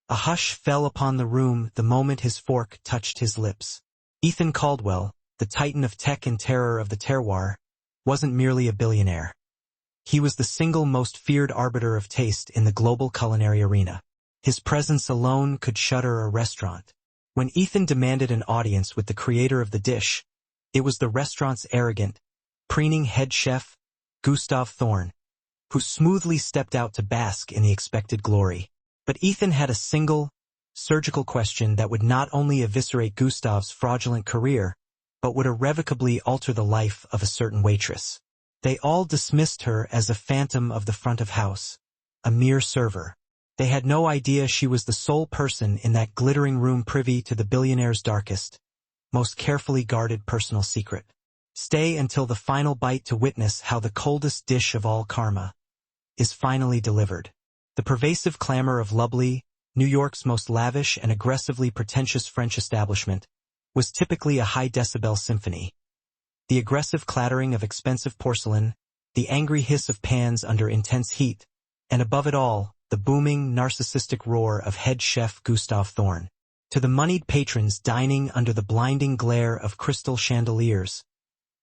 A hush fell upon the room the moment his fork touched his lips. Ethan Caldwell, the titan of tech and terror of the terroir, wasn't merely a billionaire. He was the single most feared arbiter of taste in the global culinary arena. His presence alone could shutter a restaurant. When Ethan demanded an audience with the creator of the dish, it was the restaurant's arrogant, preening head chef, Gustav Thorn, who smoothly stepped out to bask in the expected glory. But Ethan had a single, surgical question that would not only eviscerate Gustav's fraudulent career, but would irrevocably alter the life of a certain waitress. They all dismissed her as a phantom of the front of house, a mere server. They had no idea she was the sole person in that glittering room privy to the billionaire's darkest, most carefully guarded personal secret. Stay until the final bite to witness how the coldest dish of all karma is finally delivered. The pervasive clamor of Lovely, New York's most lavish and aggressively pretentious French establishment, was typically a high-decibel symphony. The aggressive clattering of expensive porcelain, the angry hiss of pans under intense heat, and above it all, the booming, narcissistic roar of head chef Gustav Thorn. To the moneyed patrons dining under the blinding glare of crystal chandeliers,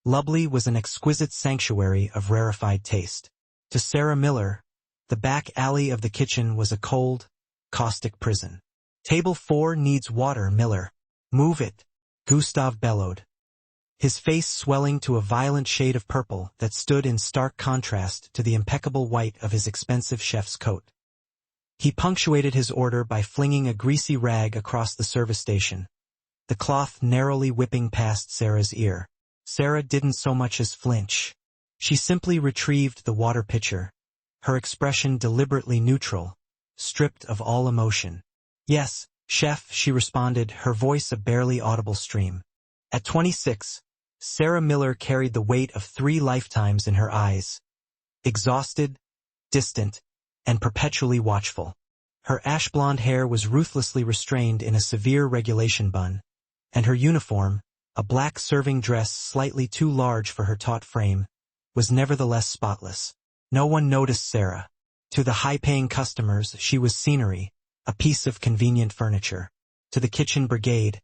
Lovely was an exquisite sanctuary of rarefied taste. To Sarah Miller, the back alley of the kitchen was a cold, caustic prison. "Table 4 needs water, Miller. Move it," Gustav bellowed, his face swelling to a violent shade of purple that stood in stark contrast to the impeccable white of his expensive chef's coat. He punctuated his order by flinging a greasy rag across the service station, the cloth narrowly whipping past Sarah's ear. Sarah didn't so much as flinch. She simply retrieved the water pitcher, her expression deliberately neutral, stripped of all emotion. "Yes, chef," she responded, her voice a barely audible stream. At 26, Sarah Miller carried the weight of 3 lifetimes in her eyes. Exhausted, distant, and perpetually watchful. Her ash-blonde hair was ruthlessly restrained in a severe regulation bun, and her uniform, a black serving dress slightly too large for her taut frame, was nevertheless spotless. No one noticed Sarah. To the high-paying customers, she was scenery, a piece of convenient furniture. To the kitchen brigade,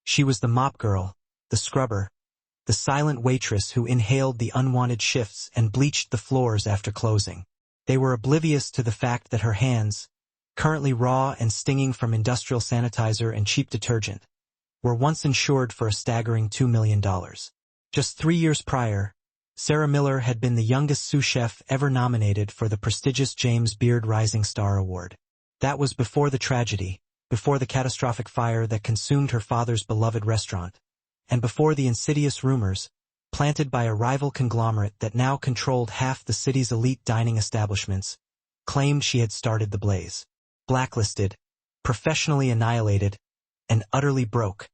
she was the mop girl, the scrubber, the silent waitress who inhaled the unwanted shifts and bleached the floors after closing. They were oblivious to the fact that her hands, currently raw and stinging from industrial sanitizer and cheap detergent, were once insured for a staggering $2 million. Just 3 years prior, Sarah Miller had been the youngest sous chef ever nominated for the prestigious James Beard Rising Star Award. That was before the tragedy, before the catastrophic fire that consumed her father's beloved restaurant, and before the insidious rumors, planted by a rival conglomerate that now controlled half the city's elite dining establishments, claimed she had started the blaze. Blacklisted, professionally annihilated, and utterly broke,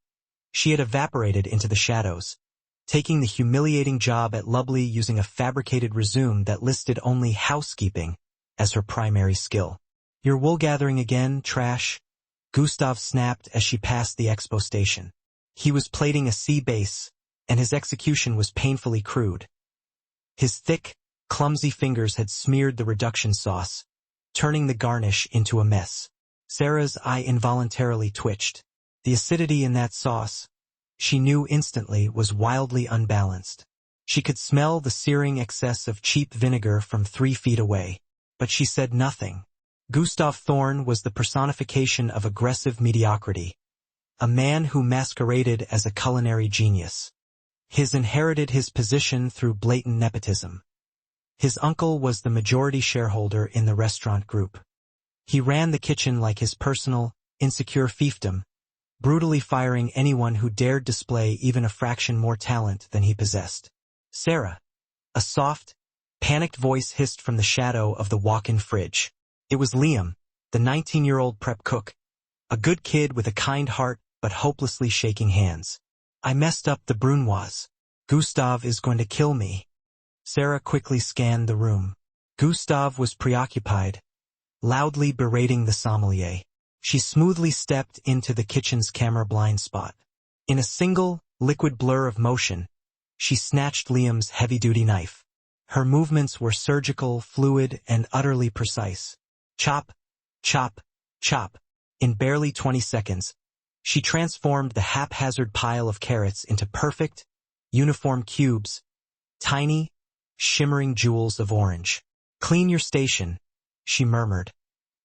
she had evaporated into the shadows, taking the humiliating job at Lovely using a fabricated resume that listed only housekeeping as her primary skill. "You're wool gathering again, trash," Gustav snapped as she passed the expo station. He was plating a sea base, and his execution was painfully crude. His thick, clumsy fingers had smeared the reduction sauce, turning the garnish into a mess. Sarah's eye involuntarily twitched. The acidity in that sauce, she knew instantly, was wildly unbalanced. She could smell the searing excess of cheap vinegar from 3 feet away, but she said nothing. Gustav Thorn was the personification of aggressive mediocrity, a man who masqueraded as a culinary genius. His inherited his position through blatant nepotism. His uncle was the majority shareholder in the restaurant group. He ran the kitchen like his personal, insecure fiefdom, brutally firing anyone who dared display even a fraction more talent than he possessed. "Sarah," a soft, panicked voice hissed from the shadow of the walk-in fridge. It was Liam, the 19-year-old prep cook, a good kid with a kind heart but hopelessly shaking hands. "I messed up the brunoise. Gustav is going to kill me." Sarah quickly scanned the room. Gustav was preoccupied, loudly berating the sommelier. She smoothly stepped into the kitchen's camera blind spot. In a single, liquid blur of motion, she snatched Liam's heavy-duty knife. Her movements were surgical, fluid, and utterly precise. Chop, chop, chop. In barely 20 seconds, she transformed the haphazard pile of carrots into perfect, uniform cubes, tiny, shimmering jewels of orange. "Clean your station," she murmured,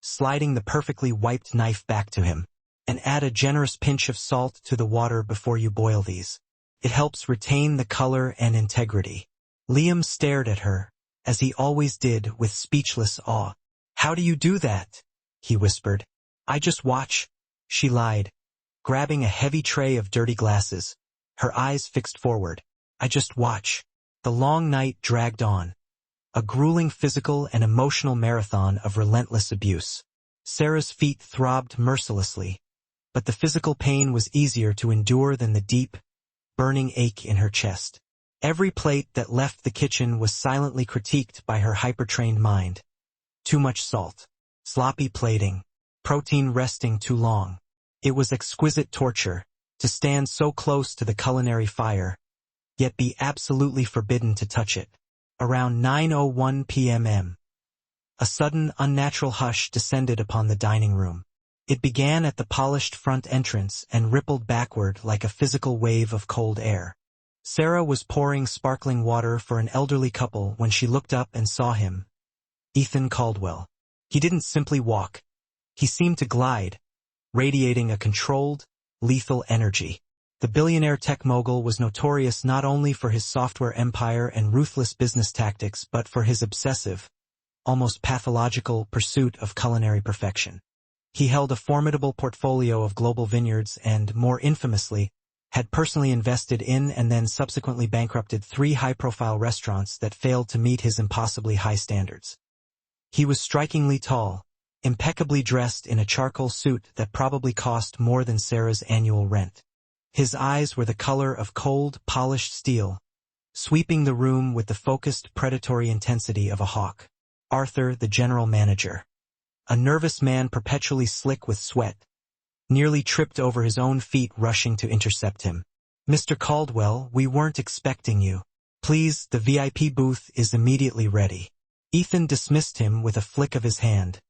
sliding the perfectly wiped knife back to him. "And add a generous pinch of salt to the water before you boil these. It helps retain the color and integrity." Liam stared at her, as he always did, with speechless awe. "How do you do that?" he whispered. "I just watch," she lied, grabbing a heavy tray of dirty glasses, her eyes fixed forward. "I just watch." The long night dragged on, a grueling physical and emotional marathon of relentless abuse. Sarah's feet throbbed mercilessly, but the physical pain was easier to endure than the deep, burning ache in her chest. Every plate that left the kitchen was silently critiqued by her hyper-trained mind. Too much salt, sloppy plating, protein resting too long. It was exquisite torture to stand so close to the culinary fire, yet be absolutely forbidden to touch it. Around 9:01 p.m. a sudden, unnatural hush descended upon the dining room. It began at the polished front entrance and rippled backward like a physical wave of cold air. Sarah was pouring sparkling water for an elderly couple when she looked up and saw him, Ethan Caldwell. He didn't simply walk. He seemed to glide, radiating a controlled, lethal energy. The billionaire tech mogul was notorious not only for his software empire and ruthless business tactics but for his obsessive, almost pathological pursuit of culinary perfection. He held a formidable portfolio of global vineyards and, more infamously, had personally invested in and then subsequently bankrupted 3 high-profile restaurants that failed to meet his impossibly high standards. He was strikingly tall, impeccably dressed in a charcoal suit that probably cost more than Sarah's annual rent. His eyes were the color of cold, polished steel, sweeping the room with the focused, predatory intensity of a hawk. Arthur, the general manager, a nervous man perpetually slick with sweat, nearly tripped over his own feet rushing to intercept him. "Mr. Caldwell, we weren't expecting you. Please, the VIP booth is immediately ready." Ethan dismissed him with a flick of his hand,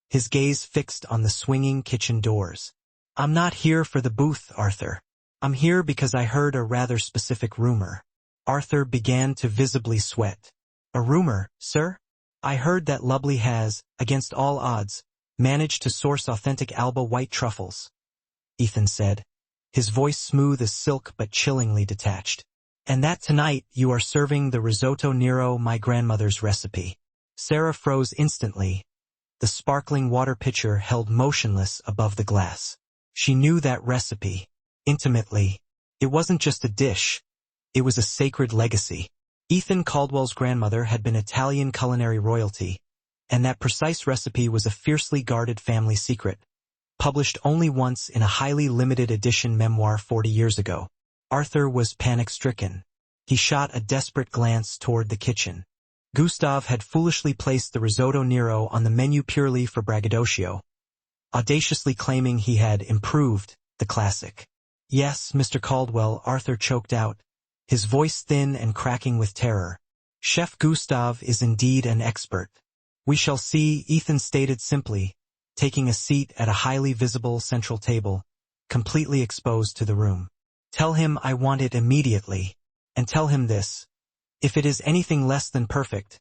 his gaze fixed on the swinging kitchen doors. "I'm not here for the booth, Arthur. I'm here because I heard a rather specific rumor." Arthur began to visibly sweat. "A rumor, sir? I heard that Lovely has, against all odds, managed to source authentic Alba white truffles," Ethan said, his voice smooth as silk but chillingly detached. "And that tonight you are serving the risotto nero, my grandmother's recipe." Sarah froze instantly, the sparkling water pitcher held motionless above the glass. She knew that recipe intimately. It wasn't just a dish, it was a sacred legacy. Ethan Caldwell's grandmother had been Italian culinary royalty, and that precise recipe was a fiercely guarded family secret, published only once in a highly limited edition memoir 40 years ago. Arthur was panic-stricken. He shot a desperate glance toward the kitchen. Gustav had foolishly placed the risotto nero on the menu purely for braggadocio, audaciously claiming he had improved the classic. "Yes, Mr. Caldwell," Arthur choked out, his voice thin and cracking with terror. "Chef Gustav is indeed an expert." "We shall see," Ethan stated simply, taking a seat at a highly visible central table, completely exposed to the room. "Tell him I want it immediately, and tell him this. If it is anything less than perfect,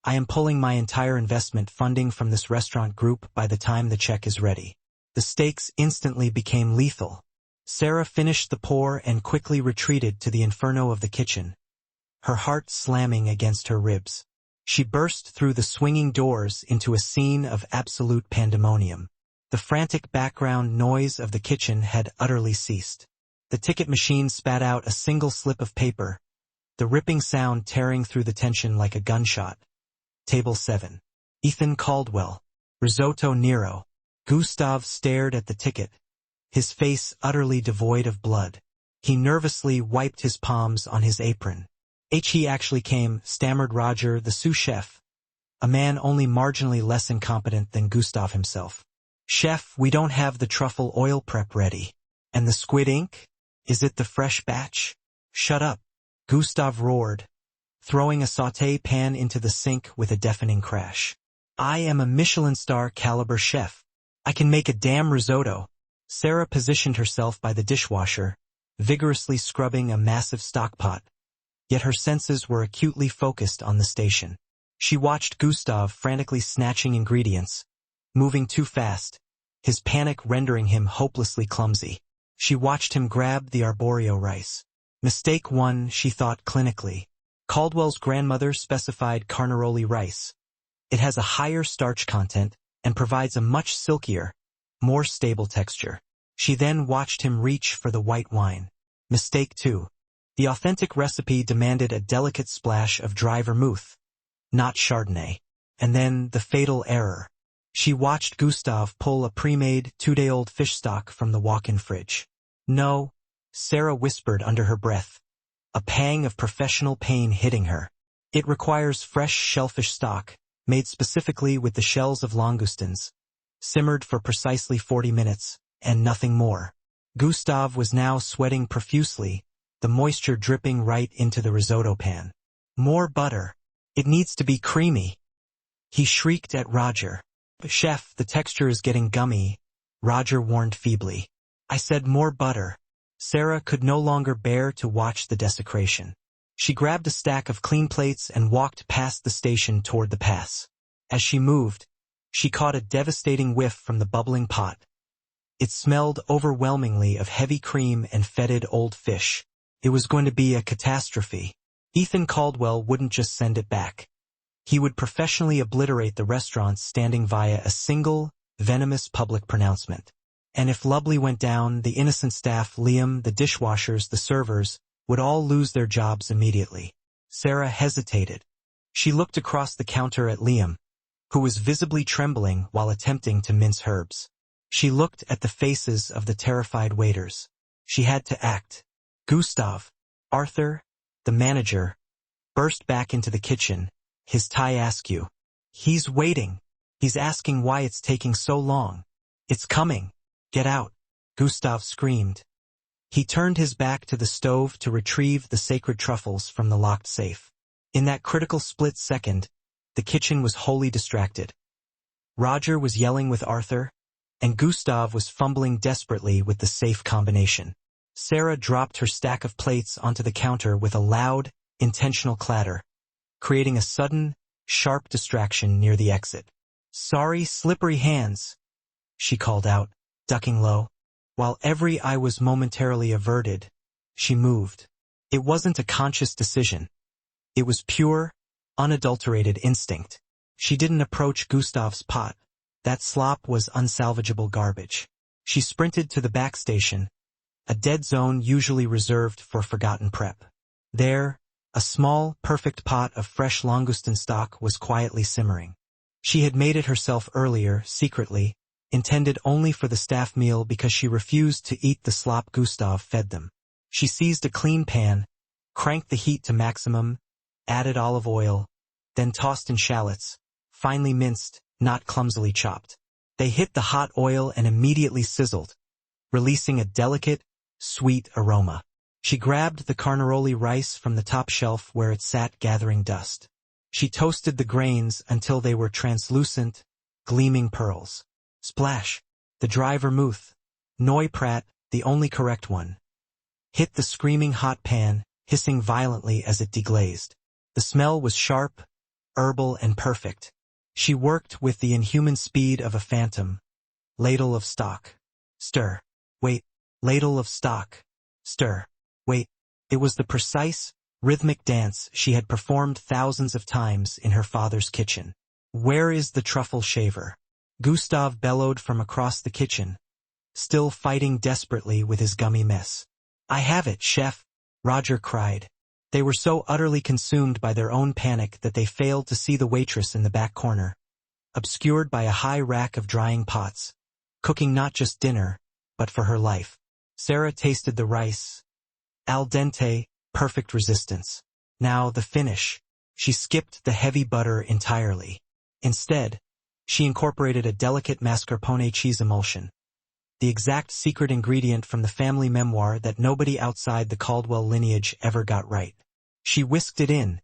I am pulling my entire investment funding from this restaurant group by the time the check is ready." The stakes instantly became lethal. Sarah finished the pour and quickly retreated to the inferno of the kitchen, her heart slamming against her ribs. She burst through the swinging doors into a scene of absolute pandemonium. The frantic background noise of the kitchen had utterly ceased. The ticket machine spat out a single slip of paper, the ripping sound tearing through the tension like a gunshot. Table 7. Ethan Caldwell. Risotto nero. Gustav stared at the ticket, his face utterly devoid of blood. He nervously wiped his palms on his apron. "He actually came," stammered Roger, the sous chef, a man only marginally less incompetent than Gustav himself. "Chef, we don't have the truffle oil prep ready. And the squid ink? Is it the fresh batch?" "Shut up," Gustav roared, throwing a sauté pan into the sink with a deafening crash. "I am a Michelin star caliber chef. I can make a damn risotto. Sarah positioned herself by the dishwasher, vigorously scrubbing a massive stockpot. Yet her senses were acutely focused on the station. She watched Gustav frantically snatching ingredients, moving too fast, his panic rendering him hopelessly clumsy. She watched him grab the arborio rice. Mistake one, she thought clinically. Caldwell's grandmother specified carnaroli rice. It has a higher starch content and provides a much silkier, more stable texture. She then watched him reach for the white wine. Mistake two. The authentic recipe demanded a delicate splash of dry vermouth, not Chardonnay. And then the fatal error. She watched Gustav pull a pre-made 2-day-old fish stock from the walk-in fridge. No, Sarah whispered under her breath, a pang of professional pain hitting her. It requires fresh shellfish stock, made specifically with the shells of langoustines, simmered for precisely 40 minutes, and nothing more. Gustav was now sweating profusely, the moisture dripping right into the risotto pan. More butter. It needs to be creamy. He shrieked at Roger. Chef, the texture is getting gummy, Roger warned feebly. I said more butter. Sarah could no longer bear to watch the desecration. She grabbed a stack of clean plates and walked past the station toward the pass. As she moved, she caught a devastating whiff from the bubbling pot. It smelled overwhelmingly of heavy cream and fetid old fish. It was going to be a catastrophe. Ethan Caldwell wouldn't just send it back. He would professionally obliterate the restaurants standing via a single, venomous public pronouncement. And if Lubley went down, the innocent staff, Liam, the dishwashers, the servers, would all lose their jobs immediately. Sarah hesitated. She looked across the counter at Liam, who was visibly trembling while attempting to mince herbs. She looked at the faces of the terrified waiters. She had to act. Gustav, Arthur, the manager, burst back into the kitchen, his tie askew. He's waiting. He's asking why it's taking so long. It's coming. Get out, Gustav screamed. He turned his back to the stove to retrieve the sacred truffles from the locked safe. In that critical split second, the kitchen was wholly distracted. Roger was yelling with Arthur, and Gustav was fumbling desperately with the safe combination. Sarah dropped her stack of plates onto the counter with a loud, intentional clatter, creating a sudden, sharp distraction near the exit. Sorry, slippery hands, she called out, ducking low. While every eye was momentarily averted, she moved. It wasn't a conscious decision. It was pure, unadulterated instinct. She didn't approach Gustav's pot. That slop was unsalvageable garbage. She sprinted to the back station, a dead zone usually reserved for forgotten prep. There, a small, perfect pot of fresh langoustine stock was quietly simmering. She had made it herself earlier, secretly, intended only for the staff meal because she refused to eat the slop Gustav fed them. She seized a clean pan, cranked the heat to maximum, added olive oil, then tossed in shallots, finely minced, not clumsily chopped. They hit the hot oil and immediately sizzled, releasing a delicate, sweet aroma. She grabbed the carnaroli rice from the top shelf where it sat gathering dust. She toasted the grains until they were translucent, gleaming pearls. Splash! The dry vermouth, Noy Pratt, the only correct one, hit the screaming hot pan, hissing violently as it deglazed. The smell was sharp, herbal, and perfect. She worked with the inhuman speed of a phantom. Ladle of stock. Stir. Wait. Ladle of stock. Stir. Wait. It was the precise, rhythmic dance she had performed thousands of times in her father's kitchen. Where is the truffle shaver? Gustav bellowed from across the kitchen, still fighting desperately with his gummy mess. I have it, chef, Roger cried. They were so utterly consumed by their own panic that they failed to see the waitress in the back corner, obscured by a high rack of drying pots, cooking not just dinner, but for her life. Sarah tasted the rice. Al dente, perfect resistance. Now the finish. She skipped the heavy butter entirely. Instead, she incorporated a delicate mascarpone cheese emulsion, the exact secret ingredient from the family memoir that nobody outside the Caldwell lineage ever got right. She whisked it in,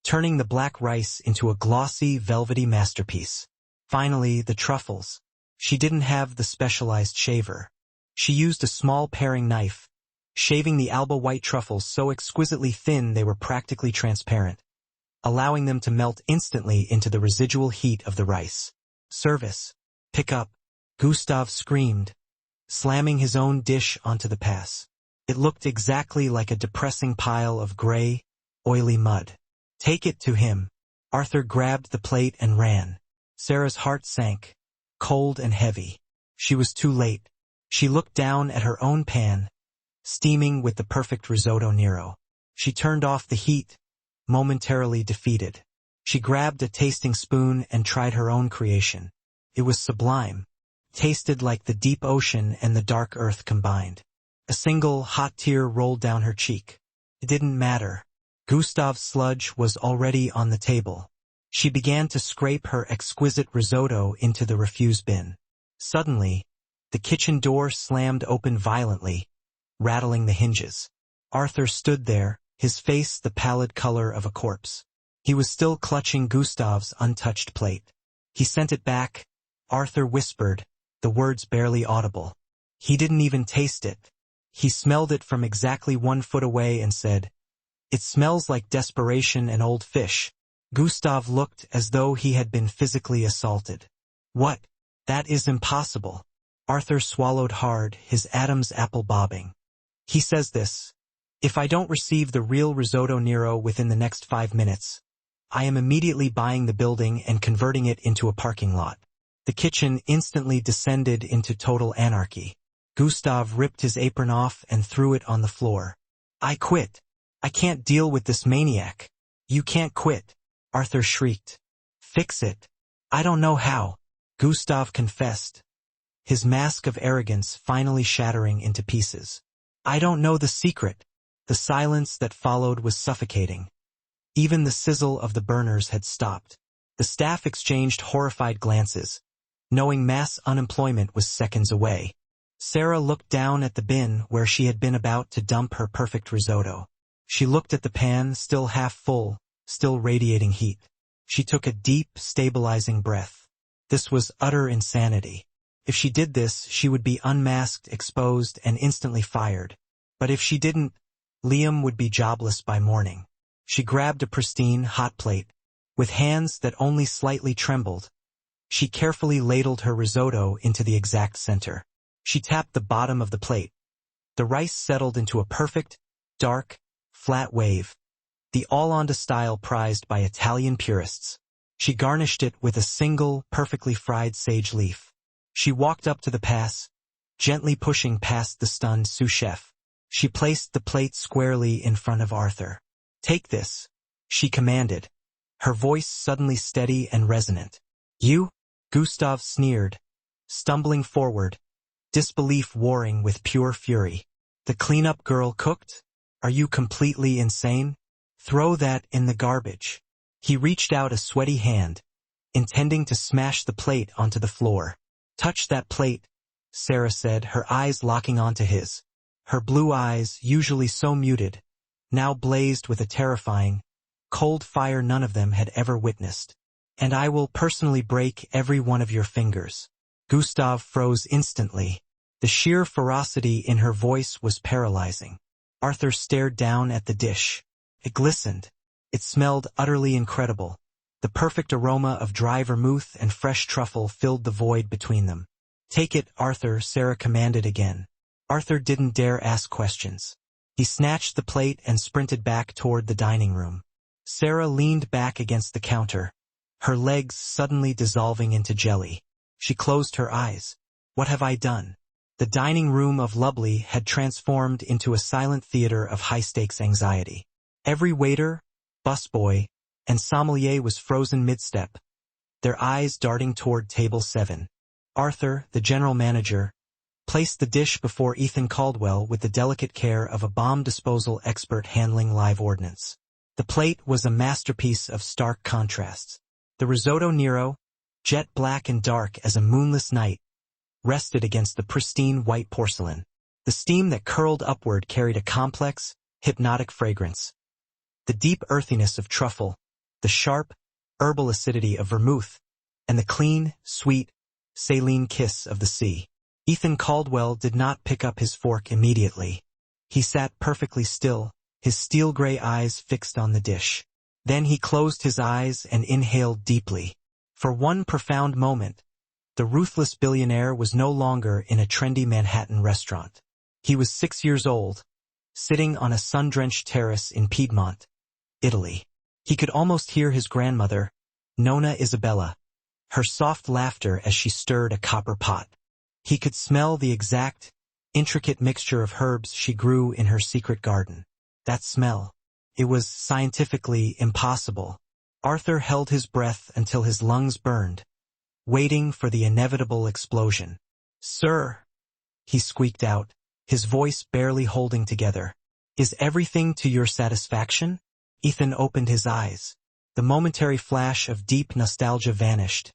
turning the black rice into a glossy, velvety masterpiece. Finally, the truffles. She didn't have the specialized shaver. She used a small paring knife, shaving the alba white truffles so exquisitely thin they were practically transparent, allowing them to melt instantly into the residual heat of the rice. Service. Pick up. Gustav screamed, slamming his own dish onto the pass. It looked exactly like a depressing pile of gray, oily mud. Take it to him. Arthur grabbed the plate and ran. Sarah's heart sank, cold and heavy. She was too late. She looked down at her own pan, steaming with the perfect risotto Nero. She turned off the heat, momentarily defeated. She grabbed a tasting spoon and tried her own creation. It was sublime, tasted like the deep ocean and the dark earth combined. A single hot tear rolled down her cheek. It didn't matter. Gustav's sludge was already on the table. She began to scrape her exquisite risotto into the refuse bin. Suddenly, the kitchen door slammed open violently, rattling the hinges. Arthur stood there, his face the pallid color of a corpse. He was still clutching Gustav's untouched plate. He sent it back. Arthur whispered, the words barely audible. He didn't even taste it. He smelled it from exactly 1 foot away and said, "It smells like desperation and old fish." Gustav looked as though he had been physically assaulted. "What? That is impossible." Arthur swallowed hard, his Adam's apple bobbing. He says this, "If I don't receive the real risotto Nero within the next 5 minutes, I am immediately buying the building and converting it into a parking lot." The kitchen instantly descended into total anarchy. Gustav ripped his apron off and threw it on the floor. "I quit. I can't deal with this maniac." "You can't quit," Arthur shrieked. "Fix it." "I don't know how," Gustav confessed, his mask of arrogance finally shattering into pieces. "I don't know the secret." The silence that followed was suffocating. Even the sizzle of the burners had stopped. The staff exchanged horrified glances, knowing mass unemployment was seconds away. Sarah looked down at the bin where she had been about to dump her perfect risotto. She looked at the pan, still half full, still radiating heat. She took a deep, stabilizing breath. This was utter insanity. If she did this, she would be unmasked, exposed, and instantly fired. But if she didn't, Liam would be jobless by morning. She grabbed a pristine, hot plate. With hands that only slightly trembled, she carefully ladled her risotto into the exact center. She tapped the bottom of the plate. The rice settled into a perfect, dark, flat wave, the all-onda style prized by Italian purists. She garnished it with a single, perfectly fried sage leaf. She walked up to the pass, gently pushing past the stunned sous chef. She placed the plate squarely in front of Arthur. "Take this," she commanded, her voice suddenly steady and resonant. "You?" Gustav sneered, stumbling forward, disbelief warring with pure fury. "The cleanup girl cooked? Are you completely insane? Throw that in the garbage." He reached out a sweaty hand, intending to smash the plate onto the floor. "Touch that plate," Sarah said, her eyes locking onto his. Her blue eyes, usually so muted, now blazed with a terrifying, cold fire none of them had ever witnessed. "And I will personally break every one of your fingers." Gustav froze instantly. The sheer ferocity in her voice was paralyzing. Arthur stared down at the dish. It glistened. It smelled utterly incredible. The perfect aroma of dry vermouth and fresh truffle filled the void between them. "Take it, Arthur," Sarah commanded again. Arthur didn't dare ask questions. He snatched the plate and sprinted back toward the dining room. Sarah leaned back against the counter, her legs suddenly dissolving into jelly. She closed her eyes. What have I done? The dining room of Lubley had transformed into a silent theater of high-stakes anxiety. Every waiter, busboy, and sommelier was frozen mid-step, their eyes darting toward table 7. Arthur, the general manager, placed the dish before Ethan Caldwell with the delicate care of a bomb disposal expert handling live ordnance. The plate was a masterpiece of stark contrasts. The risotto Nero, jet black and dark as a moonless night, rested against the pristine white porcelain. The steam that curled upward carried a complex, hypnotic fragrance. The deep earthiness of truffle, the sharp, herbal acidity of vermouth, and the clean, sweet, saline kiss of the sea. Ethan Caldwell did not pick up his fork immediately. He sat perfectly still, his steel-gray eyes fixed on the dish. Then he closed his eyes and inhaled deeply. For one profound moment, the ruthless billionaire was no longer in a trendy Manhattan restaurant. He was 6 years old, sitting on a sun-drenched terrace in Piedmont, Italy. He could almost hear his grandmother, Nonna Isabella, her soft laughter as she stirred a copper pot. He could smell the exact, intricate mixture of herbs she grew in her secret garden. That smell. It was scientifically impossible. Arthur held his breath until his lungs burned, waiting for the inevitable explosion. "Sir," he squeaked out, his voice barely holding together. "Is everything to your satisfaction?" Ethan opened his eyes. The momentary flash of deep nostalgia vanished,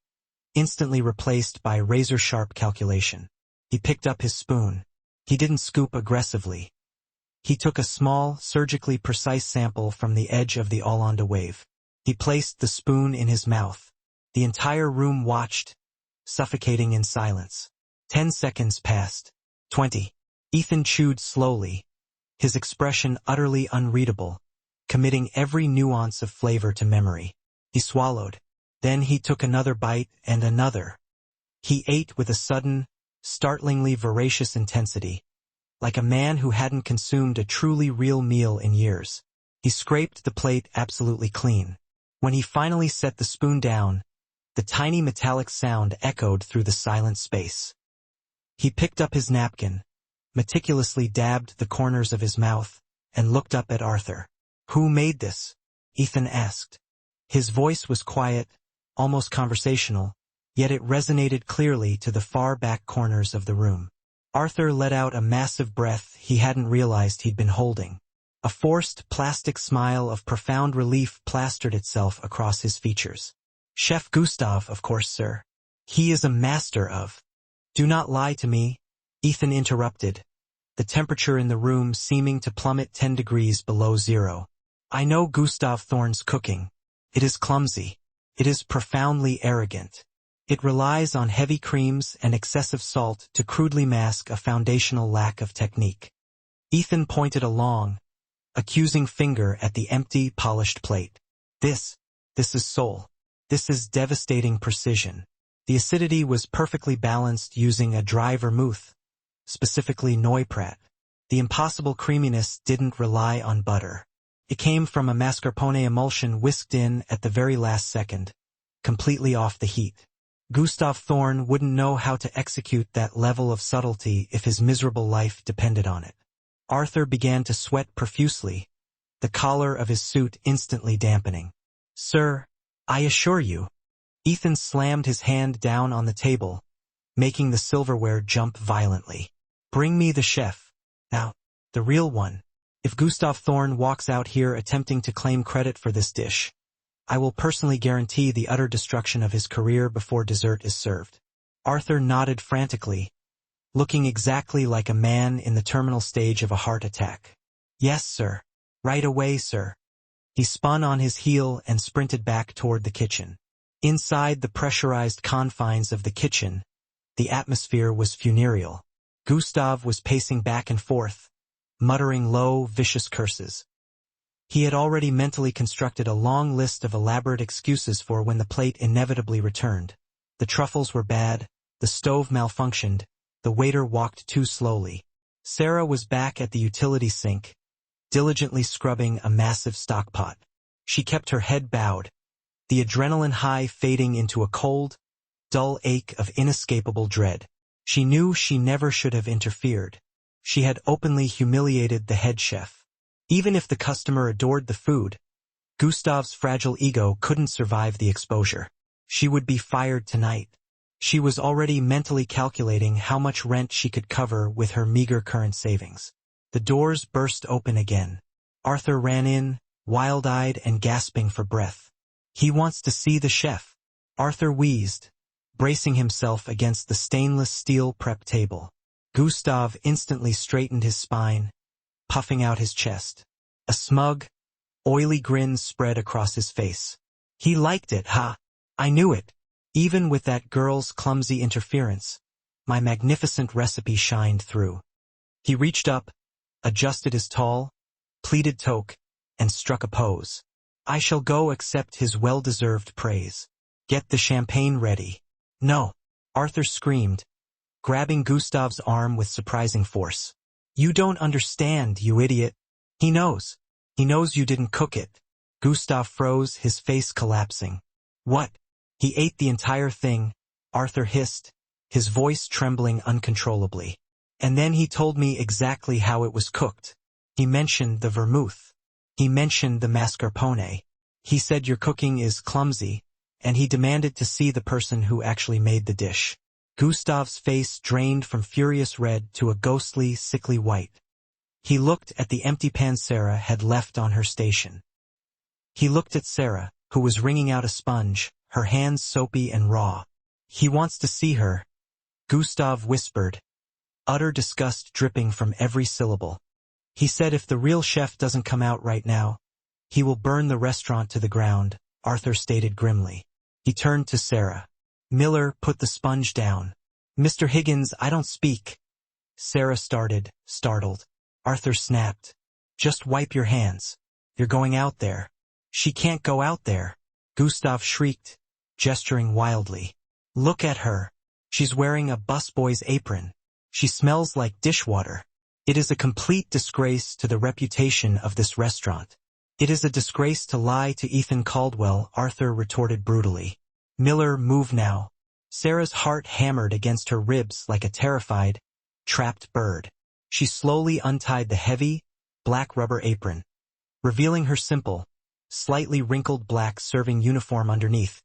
instantly replaced by razor-sharp calculation. He picked up his spoon. He didn't scoop aggressively. He took a small, surgically precise sample from the edge of the Hollanda wave. He placed the spoon in his mouth. The entire room watched, suffocating in silence. 10 seconds passed. 20. Ethan chewed slowly, his expression utterly unreadable, committing every nuance of flavor to memory. He swallowed. Then he took another bite and another. He ate with a sudden, startlingly voracious intensity, like a man who hadn't consumed a truly real meal in years. He scraped the plate absolutely clean. When he finally set the spoon down, the tiny metallic sound echoed through the silent space. He picked up his napkin, meticulously dabbed the corners of his mouth, and looked up at Arthur. "Who made this?" Ethan asked. His voice was quiet, almost conversational, yet it resonated clearly to the far back corners of the room. Arthur let out a massive breath he hadn't realized he'd been holding. A forced, plastic smile of profound relief plastered itself across his features. "Chef Gustave, of course, sir. He is a master of—" "Do not lie to me," Ethan interrupted, the temperature in the room seeming to plummet 10 degrees below zero. "I know Gustave Thorne's cooking. It is clumsy. It is profoundly arrogant. It relies on heavy creams and excessive salt to crudely mask a foundational lack of technique." Ethan pointed a long, accusing finger at the empty, polished plate. This is soul. This is devastating precision. The acidity was perfectly balanced using a dry vermouth, specifically Noiprat. The impossible creaminess didn't rely on butter. It came from a mascarpone emulsion whisked in at the very last second, completely off the heat. Gustave Thorne wouldn't know how to execute that level of subtlety if his miserable life depended on it. Arthur began to sweat profusely, the collar of his suit instantly dampening. "Sir, I assure you." Ethan slammed his hand down on the table, making the silverware jump violently. "Bring me the chef. Now, the real one. If Gustave Thorne walks out here attempting to claim credit for this dish, I will personally guarantee the utter destruction of his career before dessert is served." Arthur nodded frantically, looking exactly like a man in the terminal stage of a heart attack. "Yes, sir. Right away, sir." He spun on his heel and sprinted back toward the kitchen. Inside the pressurized confines of the kitchen, the atmosphere was funereal. Gustave was pacing back and forth, muttering low, vicious curses. He had already mentally constructed a long list of elaborate excuses for when the plate inevitably returned. The truffles were bad, the stove malfunctioned, the waiter walked too slowly. Sarah was back at the utility sink, diligently scrubbing a massive stockpot. She kept her head bowed, the adrenaline high fading into a cold, dull ache of inescapable dread. She knew she never should have interfered. She had openly humiliated the head chef. Even if the customer adored the food, Gustave's fragile ego couldn't survive the exposure. She would be fired tonight. She was already mentally calculating how much rent she could cover with her meager current savings. The doors burst open again. Arthur ran in, wild-eyed and gasping for breath. "He wants to see the chef." Arthur wheezed, bracing himself against the stainless steel prep table. Gustave instantly straightened his spine, puffing out his chest. A smug, oily grin spread across his face. "He liked it, huh? I knew it." Even with that girl's clumsy interference, my magnificent recipe shined through. He reached up, adjusted his tall, pleated toque, and struck a pose. I shall go accept his well-deserved praise. Get the champagne ready. No, Arthur screamed, grabbing Gustav's arm with surprising force. You don't understand, you idiot. He knows. He knows you didn't cook it. Gustav froze, his face collapsing. What? He ate the entire thing, Arthur hissed, his voice trembling uncontrollably. And then he told me exactly how it was cooked. He mentioned the vermouth. He mentioned the mascarpone. He said your cooking is clumsy, and he demanded to see the person who actually made the dish. Gustav's face drained from furious red to a ghostly, sickly white. He looked at the empty pan Sarah had left on her station. He looked at Sarah, who was wringing out a sponge, her hands soapy and raw. He wants to see her, Gustav whispered, utter disgust dripping from every syllable. He said if the real chef doesn't come out right now, he will burn the restaurant to the ground, Arthur stated grimly. He turned to Sarah. Miller, put the sponge down. Mr. Higgins, I don't speak. Sarah started, startled. Arthur snapped. Just wipe your hands. You're going out there. She can't go out there. Gustav shrieked, gesturing wildly. Look at her. She's wearing a busboy's apron. She smells like dishwater. It is a complete disgrace to the reputation of this restaurant. It is a disgrace to lie to Ethan Caldwell, Arthur retorted brutally. Miller, move now. Sarah's heart hammered against her ribs like a terrified, trapped bird. She slowly untied the heavy, black rubber apron, revealing her simple, slightly wrinkled black serving uniform underneath,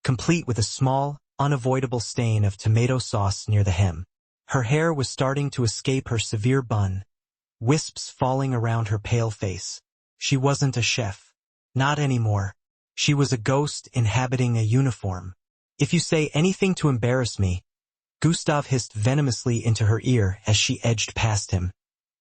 complete with a small, unavoidable stain of tomato sauce near the hem. Her hair was starting to escape her severe bun, wisps falling around her pale face. She wasn't a chef. Not anymore. She was a ghost inhabiting a uniform. If you say anything to embarrass me, Gustav hissed venomously into her ear as she edged past him,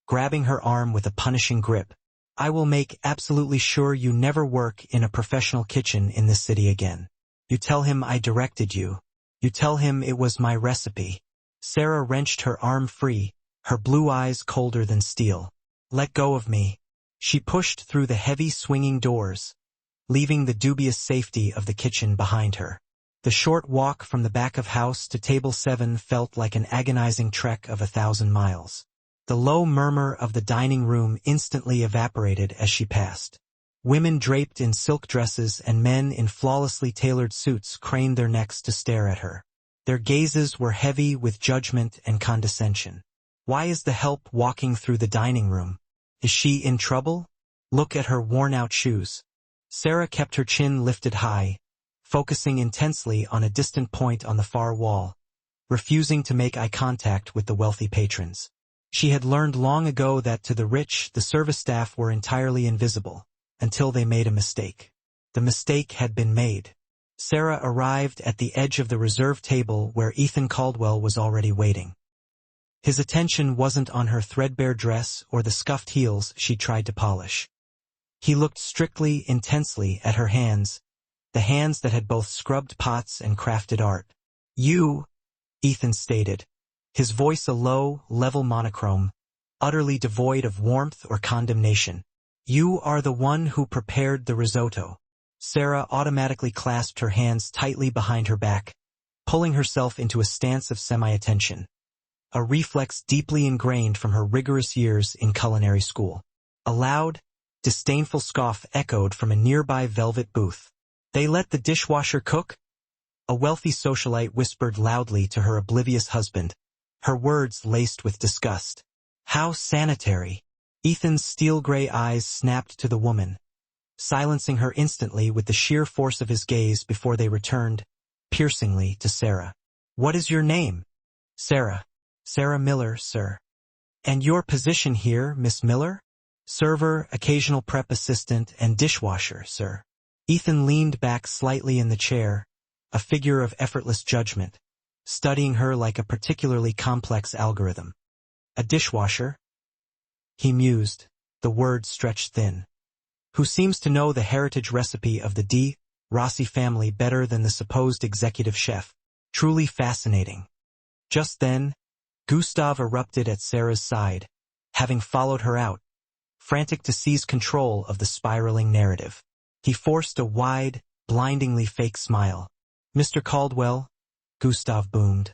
grabbing her arm with a punishing grip. I will make absolutely sure you never work in a professional kitchen in this city again. You tell him I directed you. You tell him it was my recipe. Sarah wrenched her arm free, her blue eyes colder than steel. Let go of me. She pushed through the heavy swinging doors, leaving the dubious safety of the kitchen behind her. The short walk from the back of house to table 7 felt like an agonizing trek of 1,000 miles. The low murmur of the dining room instantly evaporated as she passed. Women draped in silk dresses and men in flawlessly tailored suits craned their necks to stare at her. Their gazes were heavy with judgment and condescension. Why is the help walking through the dining room? Is she in trouble? Look at her worn-out shoes. Sarah kept her chin lifted high, focusing intensely on a distant point on the far wall, refusing to make eye contact with the wealthy patrons. She had learned long ago that to the rich, the service staff were entirely invisible, until they made a mistake. The mistake had been made. Sarah arrived at the edge of the reserved table where Ethan Caldwell was already waiting. His attention wasn't on her threadbare dress or the scuffed heels she tried to polish. He looked strictly, intensely at her hands, the hands that had both scrubbed pots and crafted art. You, Ethan stated, his voice a low, level monochrome, utterly devoid of warmth or condemnation. You are the one who prepared the risotto. Sarah automatically clasped her hands tightly behind her back, pulling herself into a stance of semi-attention, a reflex deeply ingrained from her rigorous years in culinary school. A loud, disdainful scoff echoed from a nearby velvet booth. They let the dishwasher cook? A wealthy socialite whispered loudly to her oblivious husband, her words laced with disgust. How sanitary! Ethan's steel-gray eyes snapped to the woman, silencing her instantly with the sheer force of his gaze before they returned, piercingly, to Sarah. What is your name? Sarah. Sarah Miller, sir. And your position here, Miss Miller? Server, occasional prep assistant, and dishwasher, sir. Ethan leaned back slightly in the chair, a figure of effortless judgment, studying her like a particularly complex algorithm. A dishwasher? He mused, the word stretched thin. Who seems to know the heritage recipe of the Rossi family better than the supposed executive chef. Truly fascinating. Just then, Gustav erupted at Sarah's side, having followed her out, frantic to seize control of the spiraling narrative. He forced a wide, blindingly fake smile. "Mr. Caldwell," Gustav boomed,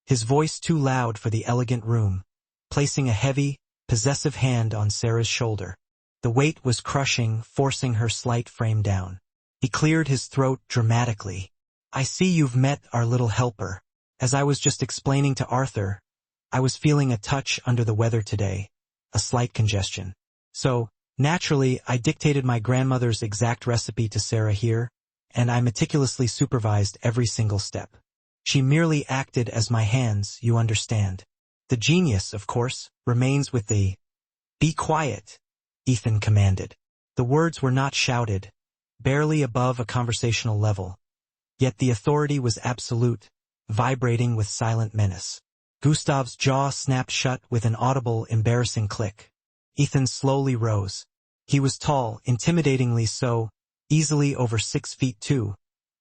his voice too loud for the elegant room, placing a heavy, possessive hand on Sarah's shoulder. The weight was crushing, forcing her slight frame down. He cleared his throat dramatically. "I see you've met our little helper. As I was just explaining to Arthur, I was feeling a touch under the weather today, a slight congestion. So, naturally, I dictated my grandmother's exact recipe to Sarah here, and I meticulously supervised every single step. She merely acted as my hands, you understand. The genius, of course, remains with the—" "Be quiet," Ethan commanded. The words were not shouted, barely above a conversational level. Yet the authority was absolute, vibrating with silent menace. Gustav's jaw snapped shut with an audible, embarrassing click. Ethan slowly rose. He was tall, intimidatingly so, easily over 6'2",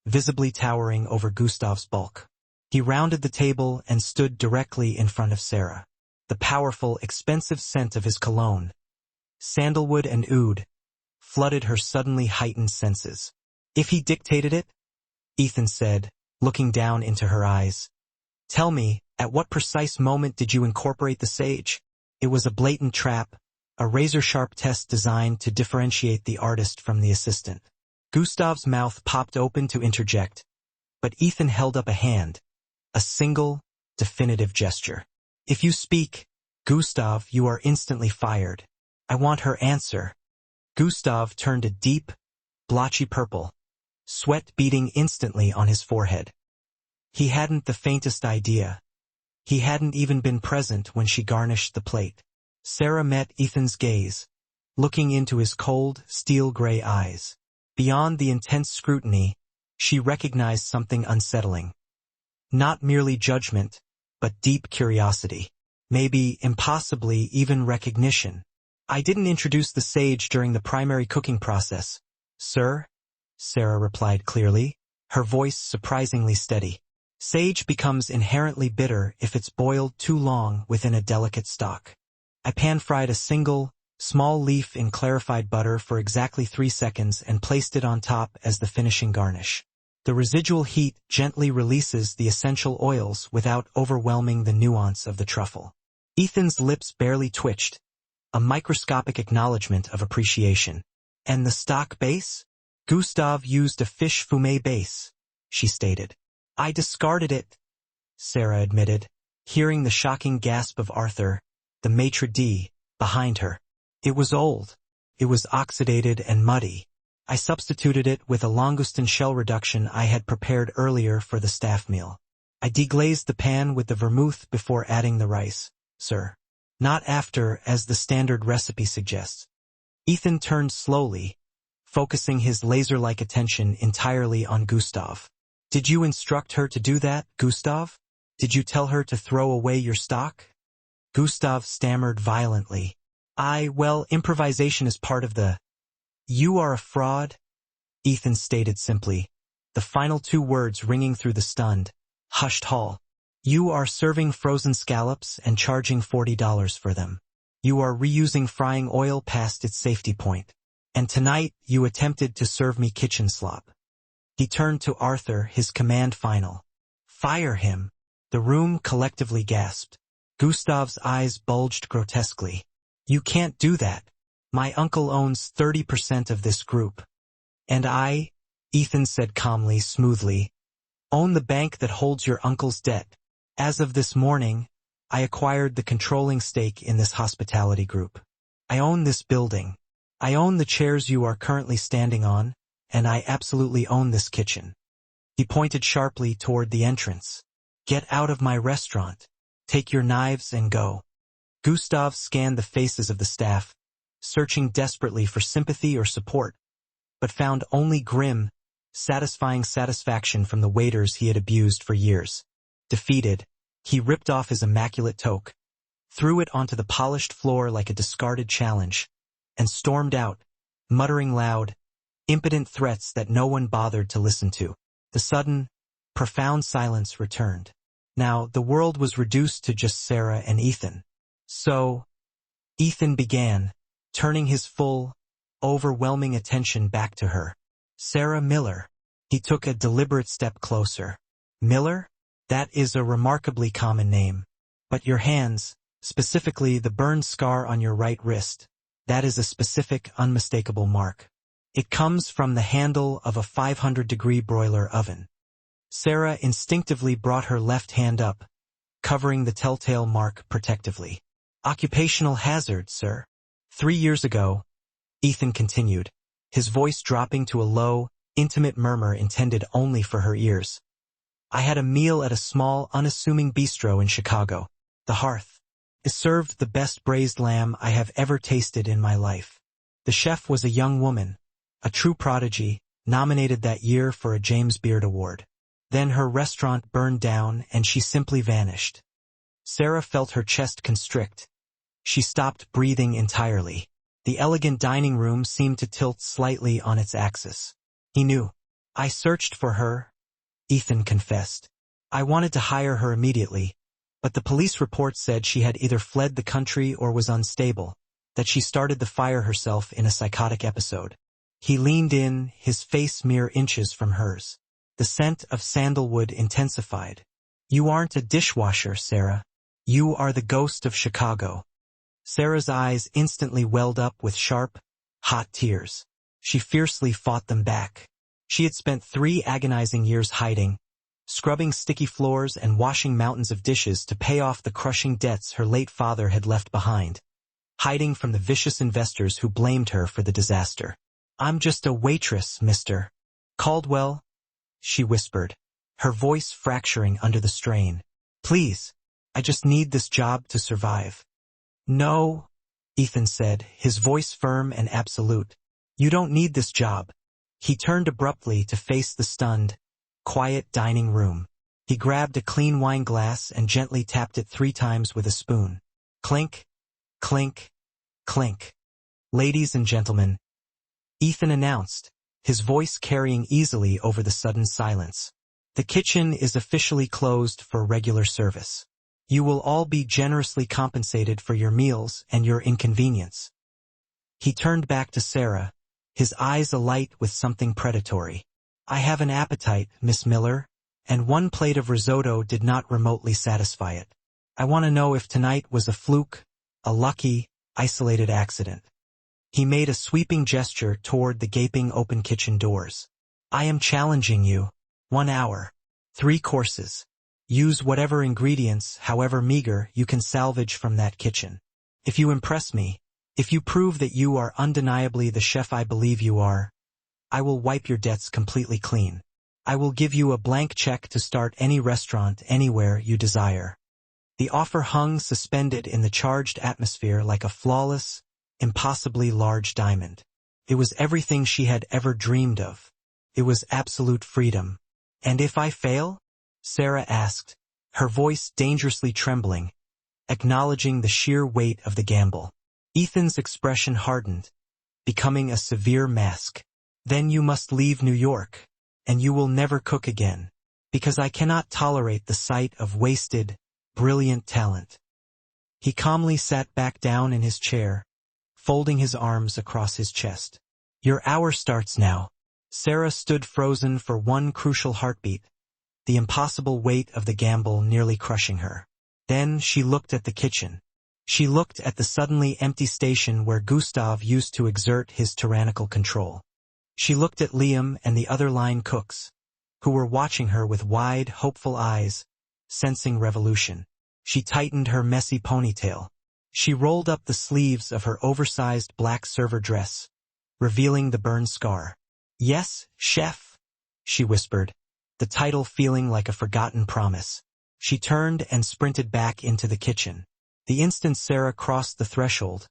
visibly towering over Gustav's bulk. He rounded the table and stood directly in front of Sarah. The powerful, expensive scent of his cologne, sandalwood and oud, flooded her suddenly heightened senses. "If he dictated it?" Ethan said, looking down into her eyes. "Tell me, at what precise moment did you incorporate the sage?" It was a blatant trap, a razor-sharp test designed to differentiate the artist from the assistant. Gustav's mouth popped open to interject, but Ethan held up a hand, a single, definitive gesture. "If you speak, Gustav, you are instantly fired. I want her answer." Gustav turned a deep, blotchy purple, sweat beading instantly on his forehead. He hadn't the faintest idea. He hadn't even been present when she garnished the plate. Sarah met Ethan's gaze, looking into his cold, steel-gray eyes. Beyond the intense scrutiny, she recognized something unsettling. Not merely judgment, but deep curiosity. Maybe, impossibly, even recognition. "I didn't introduce the sage during the primary cooking process, sir," Sarah replied clearly, her voice surprisingly steady. "Sage becomes inherently bitter if it's boiled too long within a delicate stock. I pan-fried a single, small leaf in clarified butter for exactly 3 seconds and placed it on top as the finishing garnish. The residual heat gently releases the essential oils without overwhelming the nuance of the truffle." Ethan's lips barely twitched, a microscopic acknowledgement of appreciation. "And the stock base?" "Gustav used a fish fumet base," she stated. "I discarded it," Sarah admitted, hearing the shocking gasp of Arthur, the maitre d', behind her. "It was old. It was oxidated and muddy. I substituted it with a langoustine shell reduction I had prepared earlier for the staff meal. I deglazed the pan with the vermouth before adding the rice, sir. Not after, as the standard recipe suggests." Ethan turned slowly, focusing his laser-like attention entirely on Gustav. "Did you instruct her to do that, Gustav? Did you tell her to throw away your stock?" Gustav stammered violently. Well, improvisation is part of the—" "You are a fraud," Ethan stated simply, the final 2 words ringing through the stunned, hushed hall. "You are serving frozen scallops and charging $40 for them. You are reusing frying oil past its safety point. And tonight you attempted to serve me kitchen slop." He turned to Arthur, his command final. "Fire him." The room collectively gasped. Gustav's eyes bulged grotesquely. "You can't do that. My uncle owns 30% of this group. And I," Ethan said calmly, smoothly, "own the bank that holds your uncle's debt. As of this morning, I acquired the controlling stake in this hospitality group. I own this building. I own the chairs you are currently standing on, and I absolutely own this kitchen." He pointed sharply toward the entrance. "Get out of my restaurant. Take your knives and go." Gustav scanned the faces of the staff, searching desperately for sympathy or support, but found only grim, satisfying satisfaction from the waiters he had abused for years. Defeated, he ripped off his immaculate toque, threw it onto the polished floor like a discarded challenge, and stormed out, muttering loud, impotent threats that no one bothered to listen to. The sudden, profound silence returned. Now, the world was reduced to just Sarah and Ethan. So, Ethan began, turning his full, overwhelming attention back to her. Sarah Miller. He took a deliberate step closer. Miller? That is a remarkably common name. But your hands, specifically the burned scar on your right wrist, that is a specific, unmistakable mark. It comes from the handle of a 500-degree broiler oven. Sarah instinctively brought her left hand up, covering the telltale mark protectively. Occupational hazard, sir. 3 years ago, Ethan continued, his voice dropping to a low, intimate murmur intended only for her ears. I had a meal at a small, unassuming bistro in Chicago. The Hearth. It served the best braised lamb I have ever tasted in my life. The chef was a young woman, a true prodigy, nominated that year for a James Beard Award. Then her restaurant burned down and she simply vanished. Sarah felt her chest constrict. She stopped breathing entirely. The elegant dining room seemed to tilt slightly on its axis. He knew. I searched for her, Ethan confessed. I wanted to hire her immediately, but the police report said she had either fled the country or was unstable, that she started the fire herself in a psychotic episode. He leaned in, his face mere inches from hers. The scent of sandalwood intensified. You aren't a dishwasher, Sarah. You are the ghost of Chicago. Sarah's eyes instantly welled up with sharp, hot tears. She fiercely fought them back. She had spent 3 agonizing years hiding, scrubbing sticky floors and washing mountains of dishes to pay off the crushing debts her late father had left behind, hiding from the vicious investors who blamed her for the disaster. I'm just a waitress, Mr. Caldwell, she whispered, her voice fracturing under the strain. Please, I just need this job to survive. No, Ethan said, his voice firm and absolute. You don't need this job. He turned abruptly to face the stunned, quiet dining room. He grabbed a clean wine glass and gently tapped it 3 times with a spoon. Clink, clink, clink. Ladies and gentlemen, Ethan announced, his voice carrying easily over the sudden silence. The kitchen is officially closed for regular service. You will all be generously compensated for your meals and your inconvenience. He turned back to Sarah, his eyes alight with something predatory. I have an appetite, Miss Miller, and 1 plate of risotto did not remotely satisfy it. I want to know if tonight was a fluke, a lucky, isolated accident. He made a sweeping gesture toward the gaping open kitchen doors. I am challenging you. 1 hour. 3 courses. Use whatever ingredients, however meager, you can salvage from that kitchen. If you impress me, if you prove that you are undeniably the chef I believe you are, I will wipe your debts completely clean. I will give you a blank check to start any restaurant anywhere you desire. The offer hung suspended in the charged atmosphere like a flawless, impossibly large diamond. It was everything she had ever dreamed of. It was absolute freedom. And if I fail? Sarah asked, her voice dangerously trembling, acknowledging the sheer weight of the gamble. Ethan's expression hardened, becoming a severe mask. Then you must leave New York, and you will never cook again, because I cannot tolerate the sight of wasted, brilliant talent. He calmly sat back down in his chair, folding his arms across his chest. Your hour starts now. Sarah stood frozen for 1 crucial heartbeat, the impossible weight of the gamble nearly crushing her. Then she looked at the kitchen. She looked at the suddenly empty station where Gustav used to exert his tyrannical control. She looked at Liam and the other line cooks, who were watching her with wide, hopeful eyes, sensing revolution. She tightened her messy ponytail. She rolled up the sleeves of her oversized black server dress, revealing the burn scar. Yes, chef, she whispered, the title feeling like a forgotten promise. She turned and sprinted back into the kitchen. The instant Sarah crossed the threshold,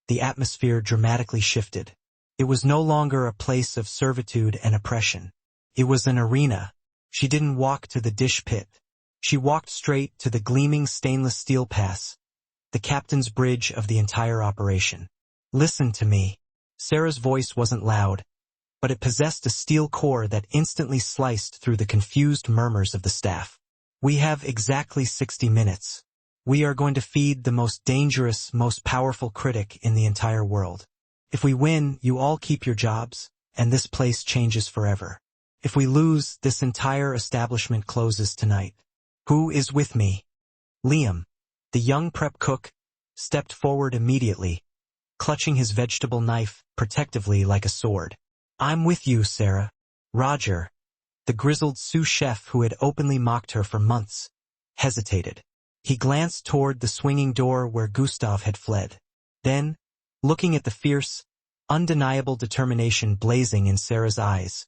the atmosphere dramatically shifted. It was no longer a place of servitude and oppression. It was an arena. She didn't walk to the dish pit. She walked straight to the gleaming stainless steel pass, the captain's bridge of the entire operation. Listen to me. Sarah's voice wasn't loud, but it possessed a steel core that instantly sliced through the confused murmurs of the staff. "We have exactly 60 minutes. We are going to feed the most dangerous, most powerful critic in the entire world. If we win, you all keep your jobs, and this place changes forever. If we lose, this entire establishment closes tonight. Who is with me?" Liam, the young prep cook, stepped forward immediately, clutching his vegetable knife protectively like a sword. "I'm with you, Sarah." Roger, the grizzled sous chef who had openly mocked her for months, hesitated. He glanced toward the swinging door where Gustav had fled. Then, looking at the fierce, undeniable determination blazing in Sarah's eyes,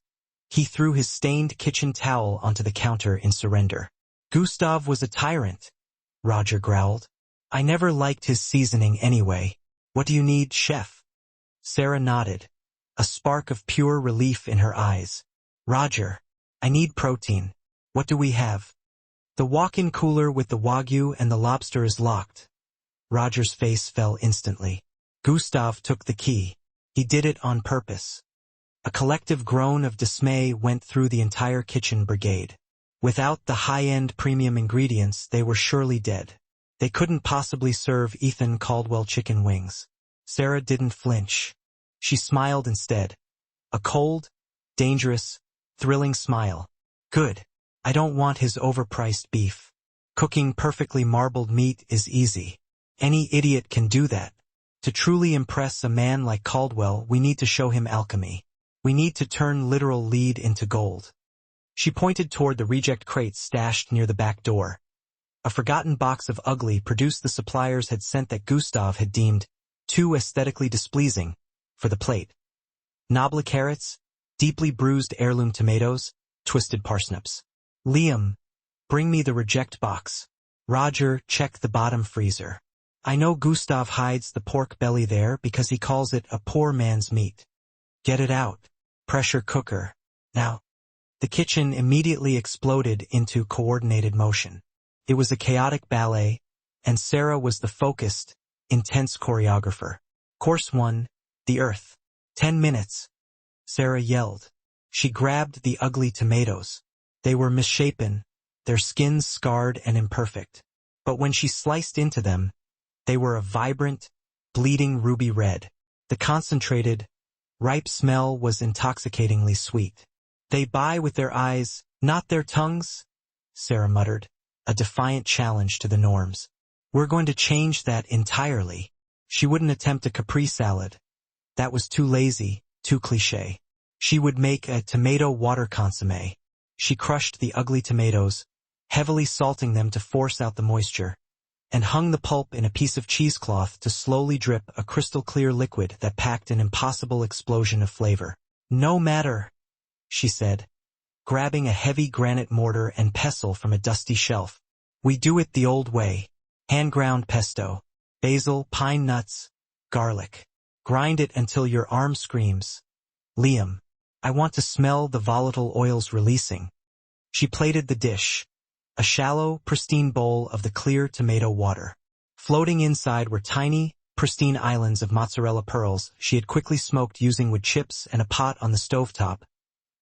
he threw his stained kitchen towel onto the counter in surrender. "Gustav was a tyrant," Roger growled. "I never liked his seasoning anyway. What do you need, chef?" Sarah nodded, a spark of pure relief in her eyes. "Roger, I need protein. What do we have?" "The walk-in cooler with the wagyu and the lobster is locked." Roger's face fell instantly. Gustav took the key. He did it on purpose. A collective groan of dismay went through the entire kitchen brigade. Without the high-end premium ingredients, they were surely dead. They couldn't possibly serve Ethan Caldwell chicken wings. Sarah didn't flinch. She smiled instead. A cold, dangerous, thrilling smile. "Good. I don't want his overpriced beef. Cooking perfectly marbled meat is easy. Any idiot can do that. To truly impress a man like Caldwell, we need to show him alchemy. We need to turn literal lead into gold." She pointed toward the reject crates stashed near the back door. A forgotten box of ugly produced the suppliers had sent that Gustav had deemed too aesthetically displeasing for the plate. Nobla carrots, deeply bruised heirloom tomatoes, twisted parsnips. "Liam, bring me the reject box." Roger, check the bottom freezer. "I know Gustav hides the pork belly there because he calls it a poor man's meat." "Get it out. Pressure cooker. Now." The kitchen immediately exploded into coordinated motion. It was a chaotic ballet, and Sarah was the focused, intense choreographer. Course 1, the earth. 10 minutes. Sarah yelled. She grabbed the ugly tomatoes. They were misshapen, their skins scarred and imperfect. But when she sliced into them, they were a vibrant, bleeding ruby red. The concentrated, ripe smell was intoxicatingly sweet. "They buy with their eyes, not their tongues," Sarah muttered, a defiant challenge to the norms. "We're going to change that entirely." She wouldn't attempt a Capri salad. That was too lazy, too cliché. She would make a tomato water consommé. She crushed the ugly tomatoes, heavily salting them to force out the moisture, and hung the pulp in a piece of cheesecloth to slowly drip a crystal-clear liquid that packed an impossible explosion of flavor. "No matter," she said, grabbing a heavy granite mortar and pestle from a dusty shelf. "We do it the old way. Hand-ground pesto, basil, pine nuts, garlic. Grind it until your arm screams. Liam, I want to smell the volatile oils releasing." She plated the dish, a shallow, pristine bowl of the clear tomato water. Floating inside were tiny, pristine islands of mozzarella pearls she had quickly smoked using wood chips and a pot on the stovetop,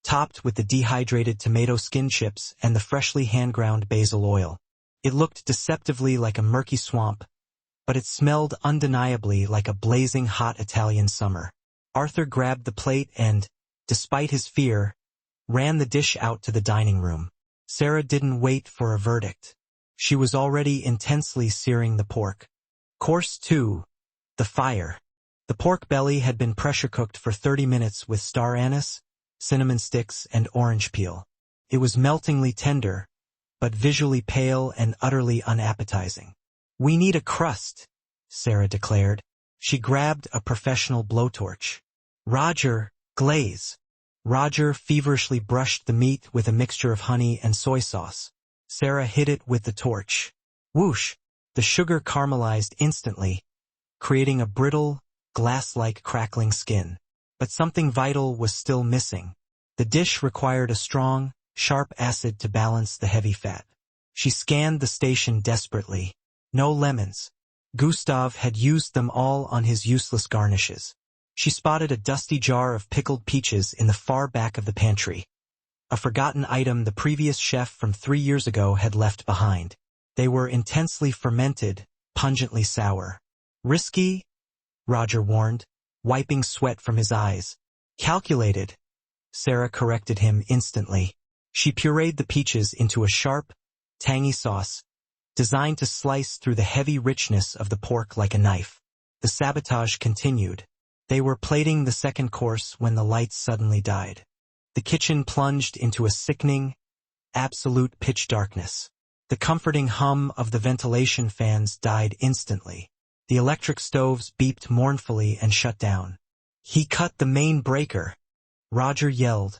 topped with the dehydrated tomato skin chips and the freshly hand-ground basil oil. It looked deceptively like a murky swamp, but it smelled undeniably like a blazing hot Italian summer. Arthur grabbed the plate and, despite his fear, ran the dish out to the dining room. Sarah didn't wait for a verdict. She was already intensely searing the pork. Course 2, the fire. The pork belly had been pressure-cooked for 30 minutes with star anise, cinnamon sticks, and orange peel. It was meltingly tender, but visually pale and utterly unappetizing. "We need a crust," Sarah declared. She grabbed a professional blowtorch. "Roger, glaze." Roger feverishly brushed the meat with a mixture of honey and soy sauce. Sarah hit it with the torch. Whoosh! The sugar caramelized instantly, creating a brittle, glass-like crackling skin. But something vital was still missing. The dish required a strong, sharp acid to balance the heavy fat. She scanned the station desperately. No lemons. Gustav had used them all on his useless garnishes. She spotted a dusty jar of pickled peaches in the far back of the pantry. A forgotten item the previous chef from 3 years ago had left behind. They were intensely fermented, pungently sour. Risky, Roger warned, wiping sweat from his eyes. Calculated, Sarah corrected him instantly. She pureed the peaches into a sharp, tangy sauce, designed to slice through the heavy richness of the pork like a knife. The sabotage continued. They were plating the second course when the lights suddenly died. The kitchen plunged into a sickening, absolute pitch darkness. The comforting hum of the ventilation fans died instantly. The electric stoves beeped mournfully and shut down. "He cut the main breaker," Roger yelled,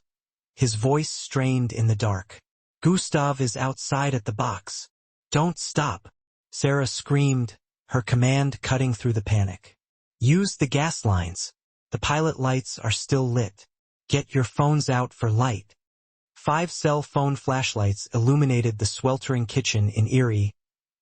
his voice strained in the dark. "Gustav is outside at the box." "Don't stop," Sarah screamed, her command cutting through the panic. "Use the gas lines. The pilot lights are still lit. Get your phones out for light." 5 cell phone flashlights illuminated the sweltering kitchen in eerie,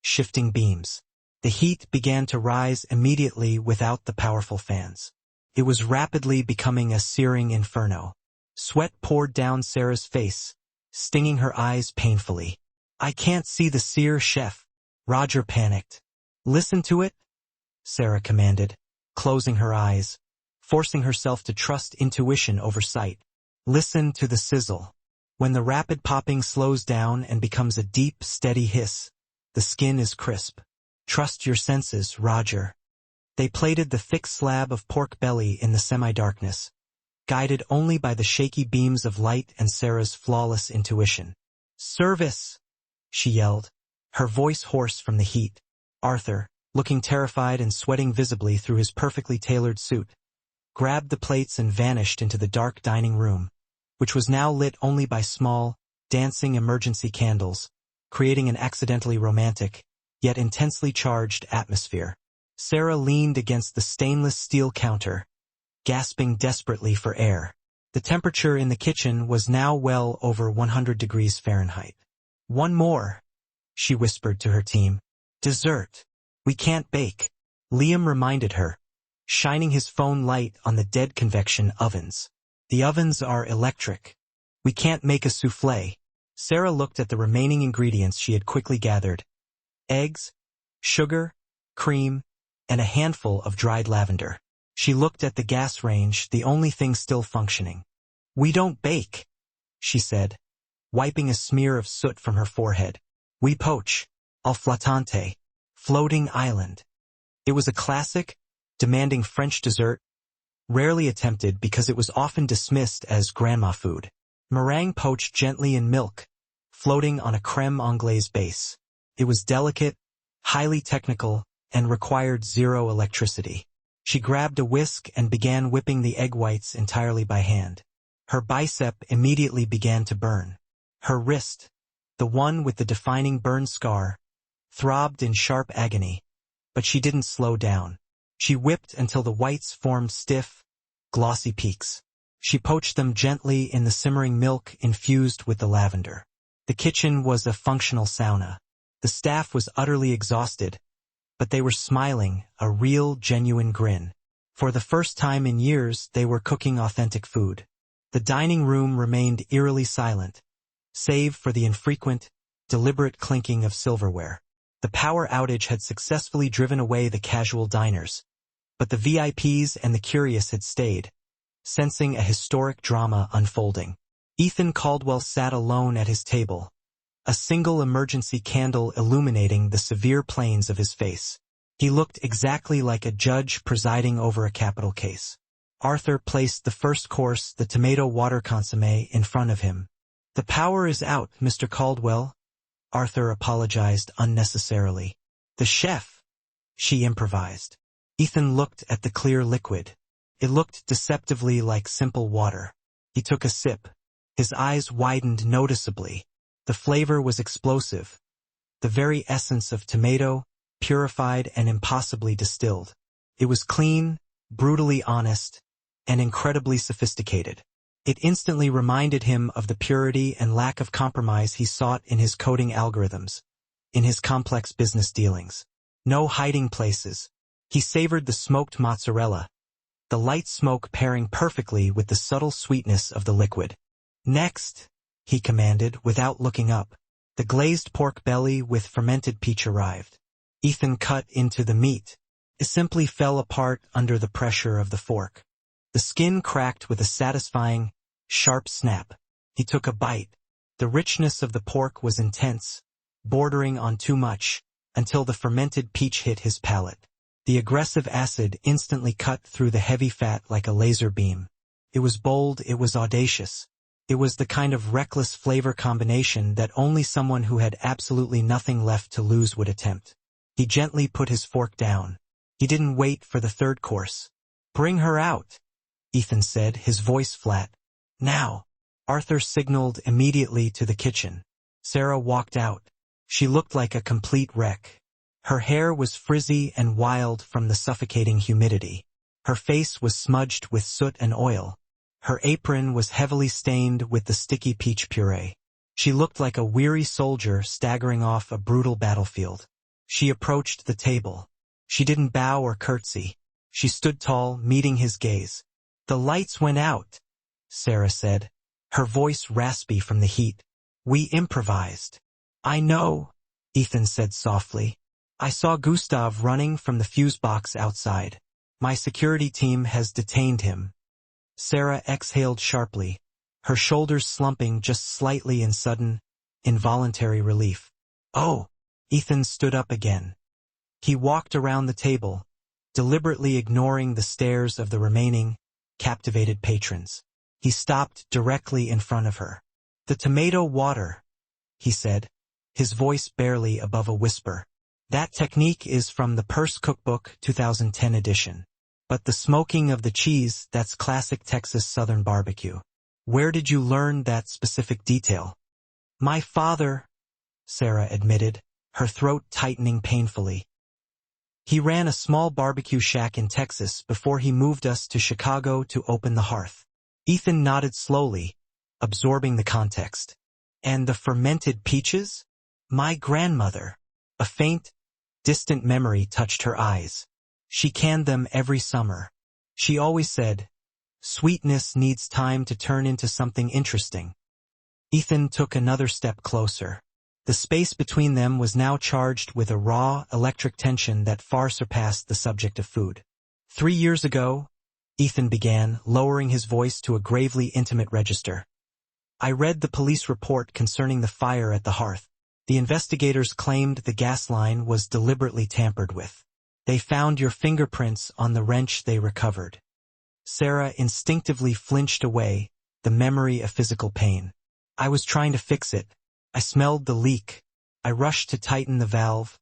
shifting beams. The heat began to rise immediately without the powerful fans. It was rapidly becoming a searing inferno. Sweat poured down Sarah's face, stinging her eyes painfully. "I can't see the sear, chef," Roger panicked. "Listen to it," Sarah commanded, closing her eyes, forcing herself to trust intuition over sight. Listen to the sizzle. When the rapid popping slows down and becomes a deep, steady hiss, the skin is crisp. Trust your senses, Roger. They plated the thick slab of pork belly in the semi-darkness, guided only by the shaky beams of light and Sarah's flawless intuition. "Service!" she yelled, her voice hoarse from the heat. Arthur, looking terrified and sweating visibly through his perfectly tailored suit, grabbed the plates and vanished into the dark dining room, which was now lit only by small, dancing emergency candles, creating an accidentally romantic, yet intensely charged atmosphere. Sarah leaned against the stainless steel counter, gasping desperately for air. The temperature in the kitchen was now well over 100 degrees Fahrenheit. "One more," she whispered to her team. "Dessert. We can't bake," Liam reminded her, shining his phone light on the dead convection ovens. "The ovens are electric. We can't make a soufflé." Sarah looked at the remaining ingredients she had quickly gathered. Eggs, sugar, cream, and a handful of dried lavender. She looked at the gas range, the only thing still functioning. "We don't bake," she said, wiping a smear of soot from her forehead. "We poach, al flottante, floating island." It was a classic, demanding French dessert, rarely attempted because it was often dismissed as grandma food. Meringue poached gently in milk, floating on a crème anglaise base. It was delicate, highly technical, and required zero electricity. She grabbed a whisk and began whipping the egg whites entirely by hand. Her bicep immediately began to burn. Her wrist, the one with the defining burn scar, throbbed in sharp agony, but she didn't slow down. She whipped until the whites formed stiff, glossy peaks. She poached them gently in the simmering milk infused with the lavender. The kitchen was a functional sauna. The staff was utterly exhausted, but they were smiling, a real, genuine grin. For the first time in years, they were cooking authentic food. The dining room remained eerily silent, save for the infrequent, deliberate clinking of silverware. The power outage had successfully driven away the casual diners, but the VIPs and the curious had stayed, sensing a historic drama unfolding. Ethan Caldwell sat alone at his table, a single emergency candle illuminating the severe planes of his face. He looked exactly like a judge presiding over a capital case. Arthur placed the first course, the tomato water consommé, in front of him. "The power is out, Mr. Caldwell," Arthur apologized unnecessarily. "The chef," she improvised. Ethan looked at the clear liquid. It looked deceptively like simple water. He took a sip. His eyes widened noticeably. The flavor was explosive, the very essence of tomato, purified and impossibly distilled. It was clean, brutally honest, and incredibly sophisticated. It instantly reminded him of the purity and lack of compromise he sought in his coding algorithms, in his complex business dealings. No hiding places. He savored the smoked mozzarella, the light smoke pairing perfectly with the subtle sweetness of the liquid. "Next," he commanded without looking up. The glazed pork belly with fermented peach arrived. Ethan cut into the meat. It simply fell apart under the pressure of the fork. The skin cracked with a satisfying, sharp snap. He took a bite. The richness of the pork was intense, bordering on too much, until the fermented peach hit his palate. The aggressive acid instantly cut through the heavy fat like a laser beam. It was bold, it was audacious. It was the kind of reckless flavor combination that only someone who had absolutely nothing left to lose would attempt. He gently put his fork down. He didn't wait for the third course. "Bring her out," Ethan said, his voice flat. "Now." Arthur signaled immediately to the kitchen. Sarah walked out. She looked like a complete wreck. Her hair was frizzy and wild from the suffocating humidity. Her face was smudged with soot and oil. Her apron was heavily stained with the sticky peach puree. She looked like a weary soldier staggering off a brutal battlefield. She approached the table. She didn't bow or curtsy. She stood tall, meeting his gaze. "The lights went out," Sarah said, her voice raspy from the heat. "We improvised." "I know," Ethan said softly. "I saw Gustav running from the fuse box outside. My security team has detained him." Sarah exhaled sharply, her shoulders slumping just slightly in sudden, involuntary relief. "Oh!" Ethan stood up again. He walked around the table, deliberately ignoring the stares of the remaining, captivated patrons. He stopped directly in front of her. "The tomato water," he said, his voice barely above a whisper. "That technique is from the Purse Cookbook 2010 edition. But the smoking of the cheese, that's classic Texas Southern barbecue. Where did you learn that specific detail?" "My father," Sarah admitted, her throat tightening painfully. "He ran a small barbecue shack in Texas before he moved us to Chicago to open the hearth." Ethan nodded slowly, absorbing the context. "And the fermented peaches?" "My grandmother." A faint, distant memory touched her eyes. "She canned them every summer. She always said, 'Sweetness needs time to turn into something interesting.'" Ethan took another step closer. The space between them was now charged with a raw, electric tension that far surpassed the subject of food. "3 years ago," Ethan began, lowering his voice to a gravely intimate register, "I read the police report concerning the fire at the hearth. The investigators claimed the gas line was deliberately tampered with. They found your fingerprints on the wrench they recovered." Sarah instinctively flinched away, the memory of physical pain. "I was trying to fix it. I smelled the leak. I rushed to tighten the valve,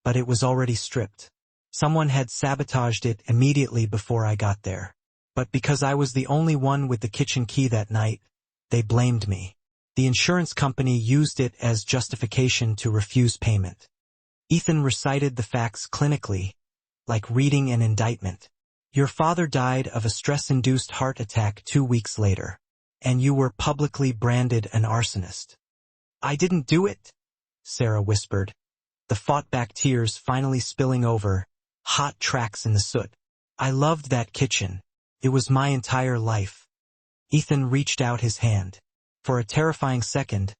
but it was already stripped. Someone had sabotaged it immediately before I got there. But because I was the only one with the kitchen key that night, they blamed me. The insurance company used it as justification to refuse payment." Ethan recited the facts clinically, like reading an indictment. "Your father died of a stress-induced heart attack 2 weeks later, and you were publicly branded an arsonist." "I didn't do it," Sarah whispered, the fought-back tears finally spilling over, hot tracks in the soot. "I loved that kitchen. It was my entire life." Ethan reached out his hand. For a terrifying second,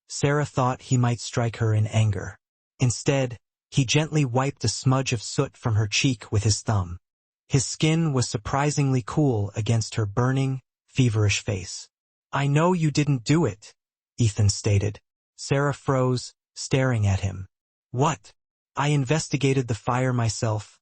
Sarah thought he might strike her in anger. Instead, he gently wiped a smudge of soot from her cheek with his thumb. His skin was surprisingly cool against her burning, feverish face. "I know you didn't do it," Ethan stated. Sarah froze, staring at him. "What?" "I investigated the fire myself,"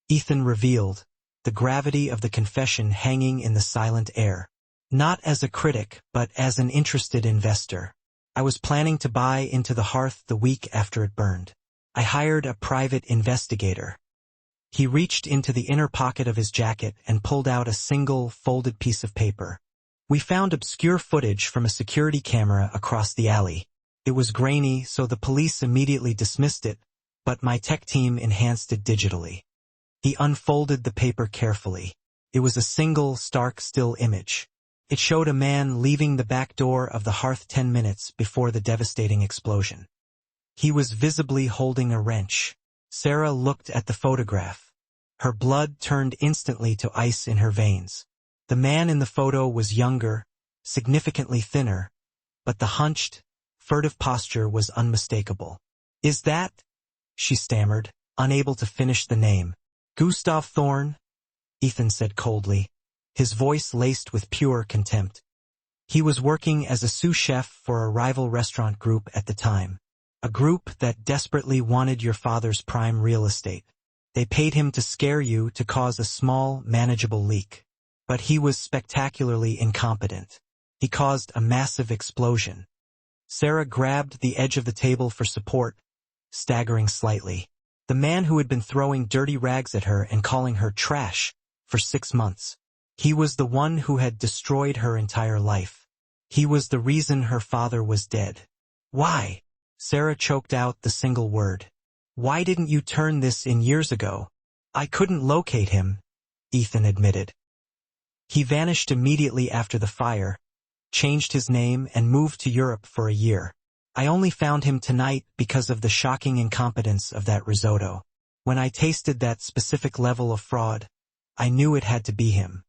Ethan revealed, the gravity of the confession hanging in the silent air. "Not as a critic, but as an interested investor. I was planning to buy into the hearth the week after it burned. I hired a private investigator." He reached into the inner pocket of his jacket and pulled out a single, folded piece of paper. "We found obscure footage from a security camera across the alley. It was grainy, so the police immediately dismissed it, but my tech team enhanced it digitally." He unfolded the paper carefully. It was a single, stark, still image. It showed a man leaving the back door of the hearth 10 minutes before the devastating explosion. He was visibly holding a wrench. Sarah looked at the photograph. Her blood turned instantly to ice in her veins. The man in the photo was younger, significantly thinner, but the hunched, furtive posture was unmistakable. "Is that?" she stammered, unable to finish the name. "Gustav Thorn?" Ethan said coldly, his voice laced with pure contempt. He was working as a sous chef for a rival restaurant group at the time. A group that desperately wanted your father's prime real estate. They paid him to scare you to cause a small, manageable leak. But he was spectacularly incompetent. He caused a massive explosion. Sarah grabbed the edge of the table for support, staggering slightly. The man who had been throwing dirty rags at her and calling her trash for 6 months. He was the one who had destroyed her entire life. He was the reason her father was dead. "Why?" Sarah choked out the single word. "Why didn't you turn this in years ago?" "I couldn't locate him," Ethan admitted. "He vanished immediately after the fire, changed his name, and moved to Europe for a year. I only found him tonight because of the shocking incompetence of that risotto. When I tasted that specific level of fraud, I knew it had to be him."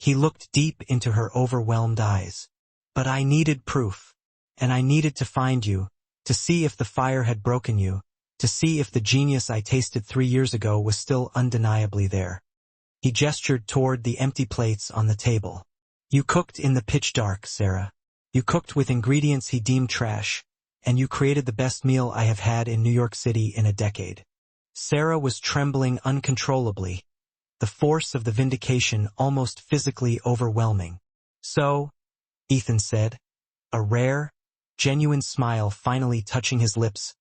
He looked deep into her overwhelmed eyes. "But I needed proof. And I needed to find you, to see if the fire had broken you, to see if the genius I tasted 3 years ago was still undeniably there." He gestured toward the empty plates on the table. "You cooked in the pitch dark, Sarah. You cooked with ingredients he deemed trash, and you created the best meal I have had in New York City in a decade." Sarah was trembling uncontrollably, the force of the vindication almost physically overwhelming. "So," Ethan said, a rare, genuine smile finally touching his lips,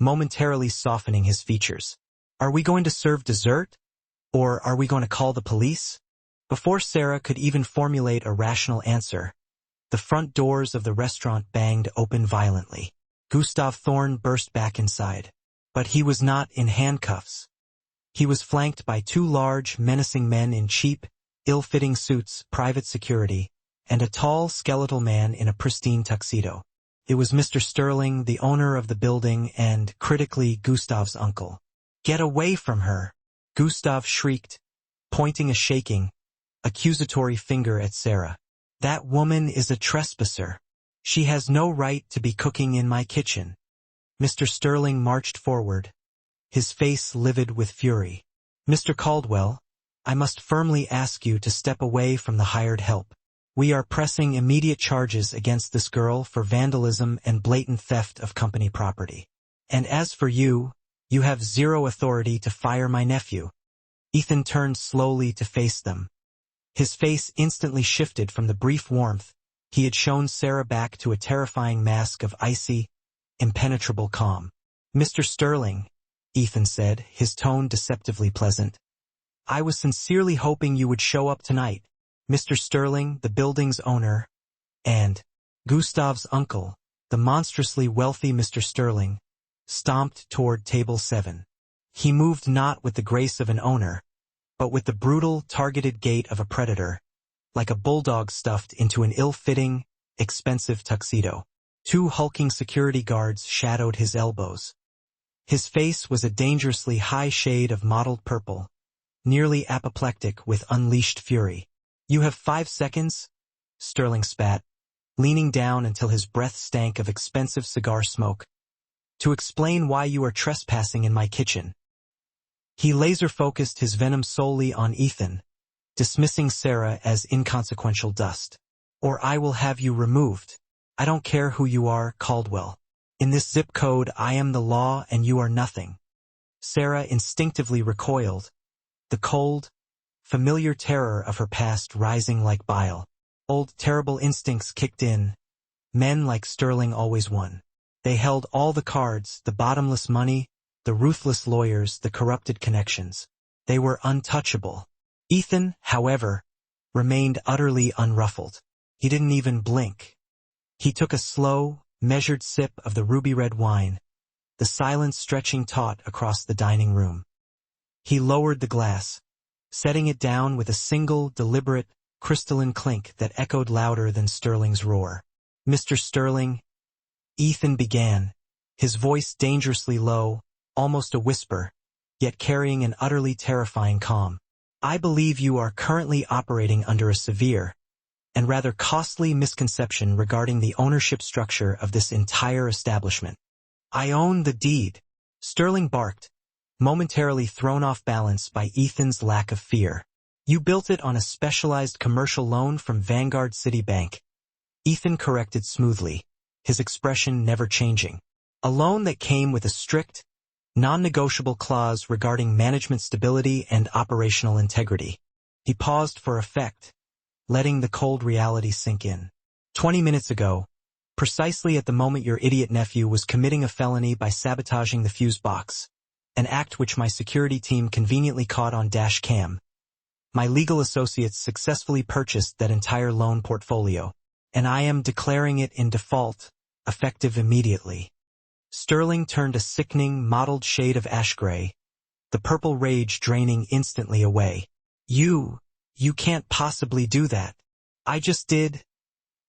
momentarily softening his features. "Are we going to serve dessert? Or are we going to call the police?" Before Sarah could even formulate a rational answer, the front doors of the restaurant banged open violently. Gustav Thorn burst back inside. But he was not in handcuffs. He was flanked by 2 large, menacing men in cheap, ill-fitting suits, private security, and a tall, skeletal man in a pristine tuxedo. It was Mr. Sterling, the owner of the building, and, critically, Gustav's uncle. "Get away from her!" Gustav shrieked, pointing a shaking, accusatory finger at Sarah. "That woman is a trespasser. She has no right to be cooking in my kitchen." Mr. Sterling marched forward, his face livid with fury. "Mr. Caldwell, I must firmly ask you to step away from the hired help. We are pressing immediate charges against this girl for vandalism and blatant theft of company property. And as for you, you have zero authority to fire my nephew." Ethan turned slowly to face them. His face instantly shifted from the brief warmth he had shown Sarah back to a terrifying mask of icy, impenetrable calm. "Mr. Sterling," Ethan said, his tone deceptively pleasant, "I was sincerely hoping you would show up tonight. Mr. Sterling, the building's owner, and Gustav's uncle, the monstrously wealthy Mr. Sterling, stomped toward table 7. He moved not with the grace of an owner, but with the brutal, targeted gait of a predator, like a bulldog stuffed into an ill-fitting, expensive tuxedo. 2 hulking security guards shadowed his elbows. His face was a dangerously high shade of mottled purple, nearly apoplectic with unleashed fury. "You have 5 seconds, Sterling spat, leaning down until his breath stank of expensive cigar smoke, "to explain why you are trespassing in my kitchen." He laser-focused his venom solely on Ethan, dismissing Sarah as inconsequential dust. "Or I will have you removed. I don't care who you are, Caldwell. In this zip code, I am the law and you are nothing." Sarah instinctively recoiled, the cold, familiar terror of her past rising like bile. Old terrible instincts kicked in. Men like Sterling always won. They held all the cards, the bottomless money, the ruthless lawyers, the corrupted connections. They were untouchable. Ethan, however, remained utterly unruffled. He didn't even blink. He took a slow, measured sip of the ruby-red wine, the silence stretching taut across the dining room. He lowered the glass, setting it down with a single, deliberate, crystalline clink that echoed louder than Sterling's roar. "Mr. Sterling," Ethan began, his voice dangerously low, almost a whisper, yet carrying an utterly terrifying calm. I believe you are currently operating under a severe and rather costly misconception regarding the ownership structure of this entire establishment. I own the deed, Sterling barked, momentarily thrown off balance by Ethan's lack of fear. You built it on a specialized commercial loan from Vanguard City Bank. Ethan corrected smoothly, his expression never changing. A loan that came with a strict, non-negotiable clause regarding management stability and operational integrity. He paused for effect, letting the cold reality sink in. 20 minutes ago, precisely at the moment your idiot nephew was committing a felony by sabotaging the fuse box, an act which my security team conveniently caught on dash cam, my legal associates successfully purchased that entire loan portfolio, and I am declaring it in default, effective immediately. Sterling turned a sickening, mottled shade of ash gray, the purple rage draining instantly away. You can't possibly do that. I just did,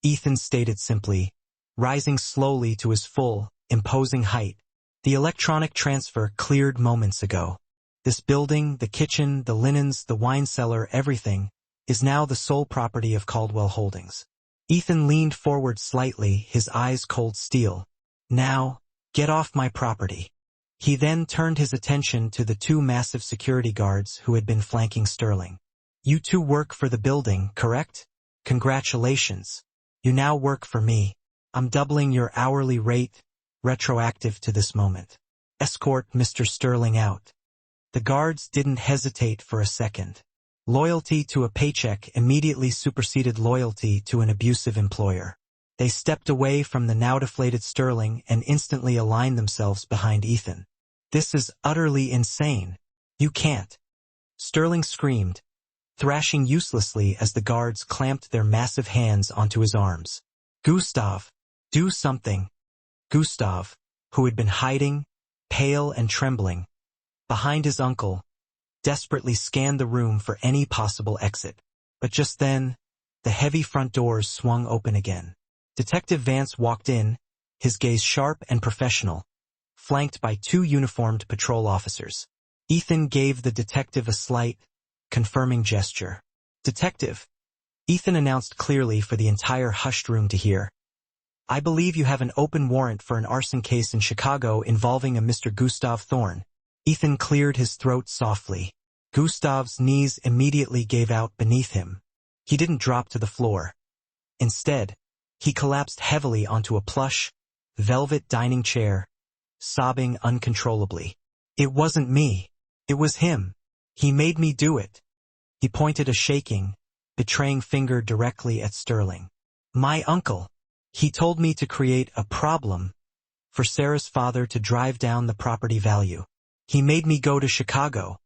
Ethan stated simply, rising slowly to his full, imposing height. The electronic transfer cleared moments ago. This building, the kitchen, the linens, the wine cellar, everything, is now the sole property of Caldwell Holdings. Ethan leaned forward slightly, his eyes cold steel. Now, get off my property. He then turned his attention to the two massive security guards who had been flanking Sterling. You two work for the building, correct? Congratulations. You now work for me. I'm doubling your hourly rate, retroactive to this moment. Escort Mr. Sterling out. The guards didn't hesitate for a second. Loyalty to a paycheck immediately superseded loyalty to an abusive employer. They stepped away from the now deflated Sterling and instantly aligned themselves behind Ethan. This is utterly insane. You can't. Sterling screamed, thrashing uselessly as the guards clamped their massive hands onto his arms. Gustav, do something. Gustav, who had been hiding, pale and trembling, behind his uncle, desperately scanned the room for any possible exit. But just then, the heavy front doors swung open again. Detective Vance walked in, his gaze sharp and professional, flanked by two uniformed patrol officers. Ethan gave the detective a slight, confirming gesture. Detective, Ethan announced clearly for the entire hushed room to hear. I believe you have an open warrant for an arson case in Chicago involving a Mr. Gustav Thorne. Ethan cleared his throat softly. Gustav's knees immediately gave out beneath him. He didn't drop to the floor. Instead, he collapsed heavily onto a plush, velvet dining chair, sobbing uncontrollably. It wasn't me. It was him. He made me do it. He pointed a shaking, betraying finger directly at Sterling. My uncle. He told me to create a problem for Sarah's father to drive down the property value. He made me go to Chicago.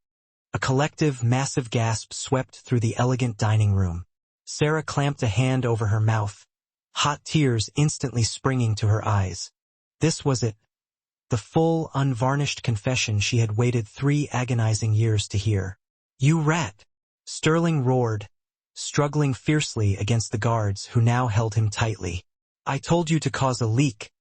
A collective, massive gasp swept through the elegant dining room. Sarah clamped a hand over her mouth, hot tears instantly springing to her eyes. This was it. The full, unvarnished confession she had waited 3 agonizing years to hear. You rat! Sterling roared, struggling fiercely against the guards who now held him tightly. I told you to cause a leak,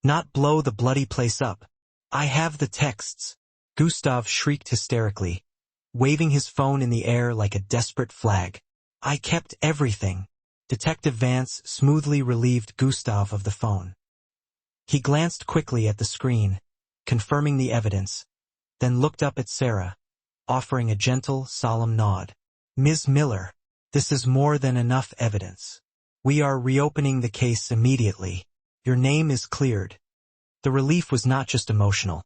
not blow the bloody place up. I have the texts. Gustav shrieked hysterically, waving his phone in the air like a desperate flag. I kept everything. Detective Vance smoothly relieved Gustav of the phone. He glanced quickly at the screen, confirming the evidence, then looked up at Sarah, offering a gentle, solemn nod. Ms. Miller, this is more than enough evidence. We are reopening the case immediately. Your name is cleared. The relief was not just emotional.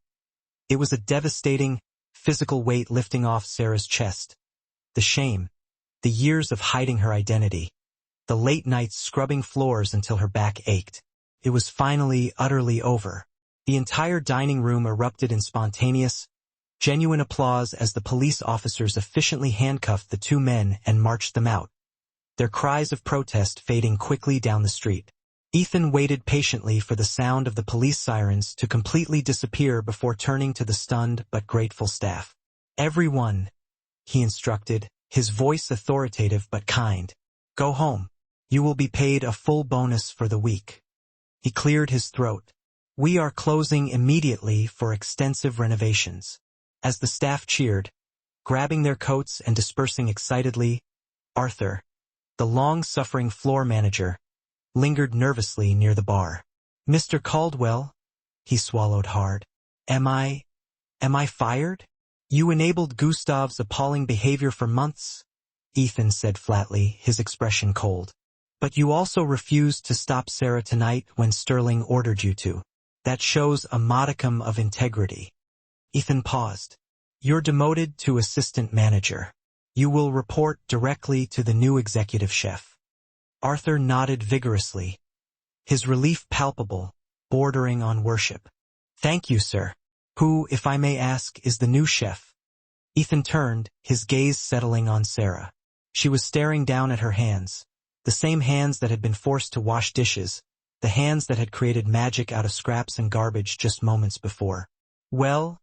It was a devastating, physical weight lifting off Sarah's chest. The shame, the years of hiding her identity, the late nights scrubbing floors until her back ached. It was finally utterly over. The entire dining room erupted in spontaneous, genuine applause as the police officers efficiently handcuffed the 2 men and marched them out, their cries of protest fading quickly down the street. Ethan waited patiently for the sound of the police sirens to completely disappear before turning to the stunned but grateful staff. Everyone, he instructed, his voice authoritative but kind. Go home. You will be paid a full bonus for the week. He cleared his throat. We are closing immediately for extensive renovations. As the staff cheered, grabbing their coats and dispersing excitedly, Arthur, the long-suffering floor manager, lingered nervously near the bar. "Mr. Caldwell," he swallowed hard. Am I fired? You enabled Gustav's appalling behavior for months," Ethan said flatly, his expression cold. "But you also refused to stop Sarah tonight when Sterling ordered you to. That shows a modicum of integrity." Ethan paused. "You're demoted to assistant manager. You will report directly to the new executive chef." Arthur nodded vigorously, his relief palpable, bordering on worship. "Thank you, sir. Who, if I may ask, is the new chef?" Ethan turned, his gaze settling on Sarah. She was staring down at her hands, the same hands that had been forced to wash dishes, the hands that had created magic out of scraps and garbage just moments before. "Well?"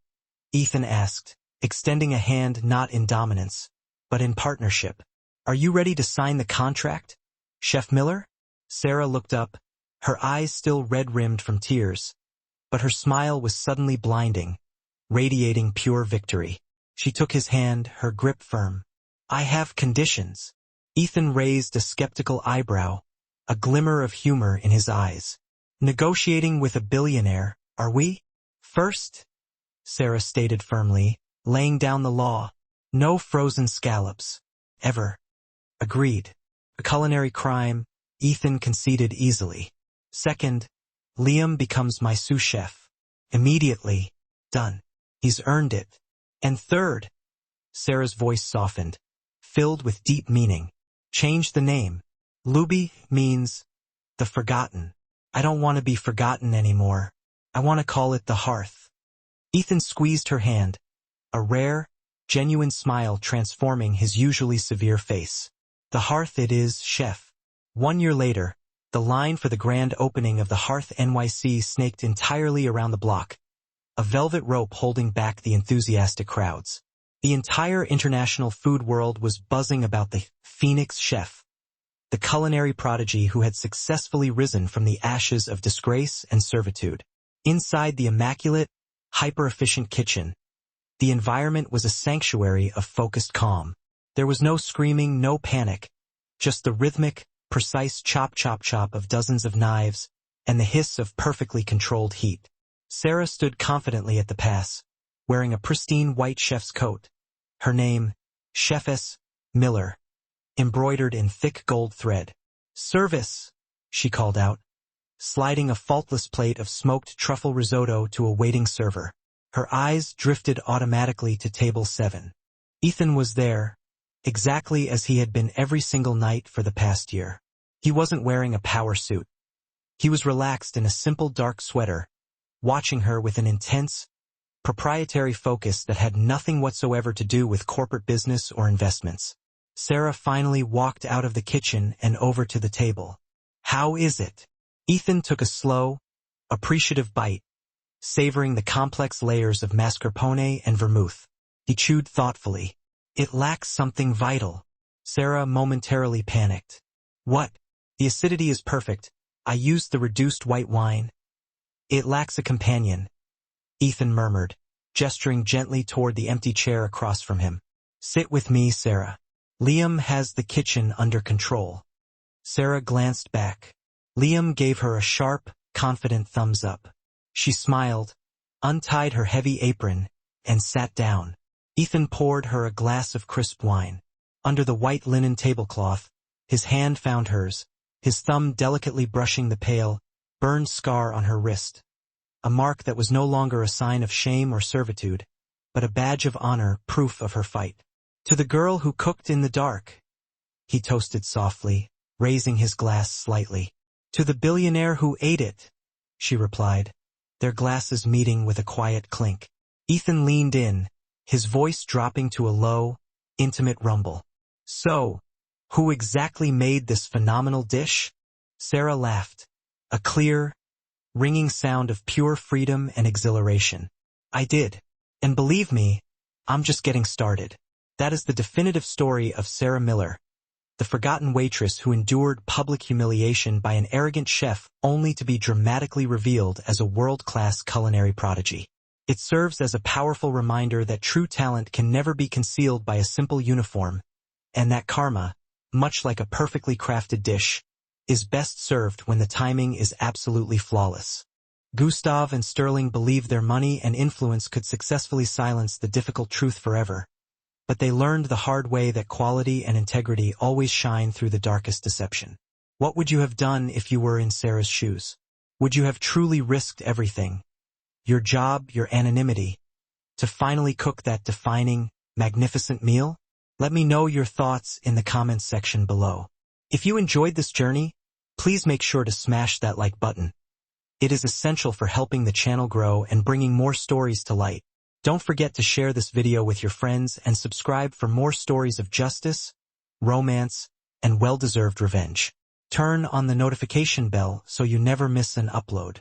Ethan asked, extending a hand not in dominance, but in partnership. "Are you ready to sign the contract, Chef Miller?" Sarah looked up, her eyes still red-rimmed from tears, but her smile was suddenly blinding, radiating pure victory. She took his hand, her grip firm. "I have conditions." Ethan raised a skeptical eyebrow, a glimmer of humor in his eyes. "Negotiating with a billionaire, are we?" "First," Sarah stated firmly, laying down the law, "no frozen scallops. Ever." "Agreed." A culinary crime, Ethan conceded easily. "Second, Liam becomes my sous chef. Immediately. Done. He's earned it. And third," Sarah's voice softened, filled with deep meaning, "change the name. Luby means the forgotten. I don't want to be forgotten anymore. I want to call it the hearth." Ethan squeezed her hand, a rare, genuine smile transforming his usually severe face. "The hearth it is, chef." 1 year later, the line for the grand opening of the Hearth NYC snaked entirely around the block, a velvet rope holding back the enthusiastic crowds. The entire international food world was buzzing about the Phoenix chef, the culinary prodigy who had successfully risen from the ashes of disgrace and servitude. Inside the immaculate, hyper-efficient kitchen, the environment was a sanctuary of focused calm. There was no screaming, no panic, just the rhythmic, precise chop-chop-chop of dozens of knives and the hiss of perfectly controlled heat. Sarah stood confidently at the pass, wearing a pristine white chef's coat, her name, Chefess Miller, embroidered in thick gold thread. "Service," she called out, sliding a faultless plate of smoked truffle risotto to a waiting server. Her eyes drifted automatically to table 7. Ethan was there, exactly as he had been every single night for the past year. He wasn't wearing a power suit. He was relaxed in a simple dark sweater, watching her with an intense, proprietary focus that had nothing whatsoever to do with corporate business or investments. Sarah finally walked out of the kitchen and over to the table. "How is it?" Ethan took a slow, appreciative bite, savoring the complex layers of mascarpone and vermouth. He chewed thoughtfully. "It lacks something vital." Sarah momentarily panicked. "What?" "The acidity is perfect. I used the reduced white wine." "It lacks a companion," Ethan murmured, gesturing gently toward the empty chair across from him. "Sit with me, Sarah. Liam has the kitchen under control." Sarah glanced back. Liam gave her a sharp, confident thumbs up. She smiled, untied her heavy apron, and sat down. Ethan poured her a glass of crisp wine. Under the white linen tablecloth, his hand found hers, his thumb delicately brushing the pale, burned scar on her wrist. A mark that was no longer a sign of shame or servitude, but a badge of honor, proof of her fight. "To the girl who cooked in the dark," he toasted softly, raising his glass slightly. "To the billionaire who ate it," she replied, their glasses meeting with a quiet clink. Ethan leaned in, his voice dropping to a low, intimate rumble. "So, who exactly made this phenomenal dish?" Sarah laughed, a clear, ringing sound of pure freedom and exhilaration. "I did. And believe me, I'm just getting started." That is the definitive story of Sarah Miller, the forgotten waitress who endured public humiliation by an arrogant chef only to be dramatically revealed as a world-class culinary prodigy. It serves as a powerful reminder that true talent can never be concealed by a simple uniform, and that karma, much like a perfectly crafted dish, is best served when the timing is absolutely flawless. Gustav and Sterling believed their money and influence could successfully silence the difficult truth forever, but they learned the hard way that quality and integrity always shine through the darkest deception. What would you have done if you were in Sarah's shoes? Would you have truly risked everything, your job, your anonymity, to finally cook that defining, magnificent meal? Let me know your thoughts in the comments section below. If you enjoyed this journey, please make sure to smash that like button. It is essential for helping the channel grow and bringing more stories to light. Don't forget to share this video with your friends and subscribe for more stories of justice, romance, and well-deserved revenge. Turn on the notification bell so you never miss an upload.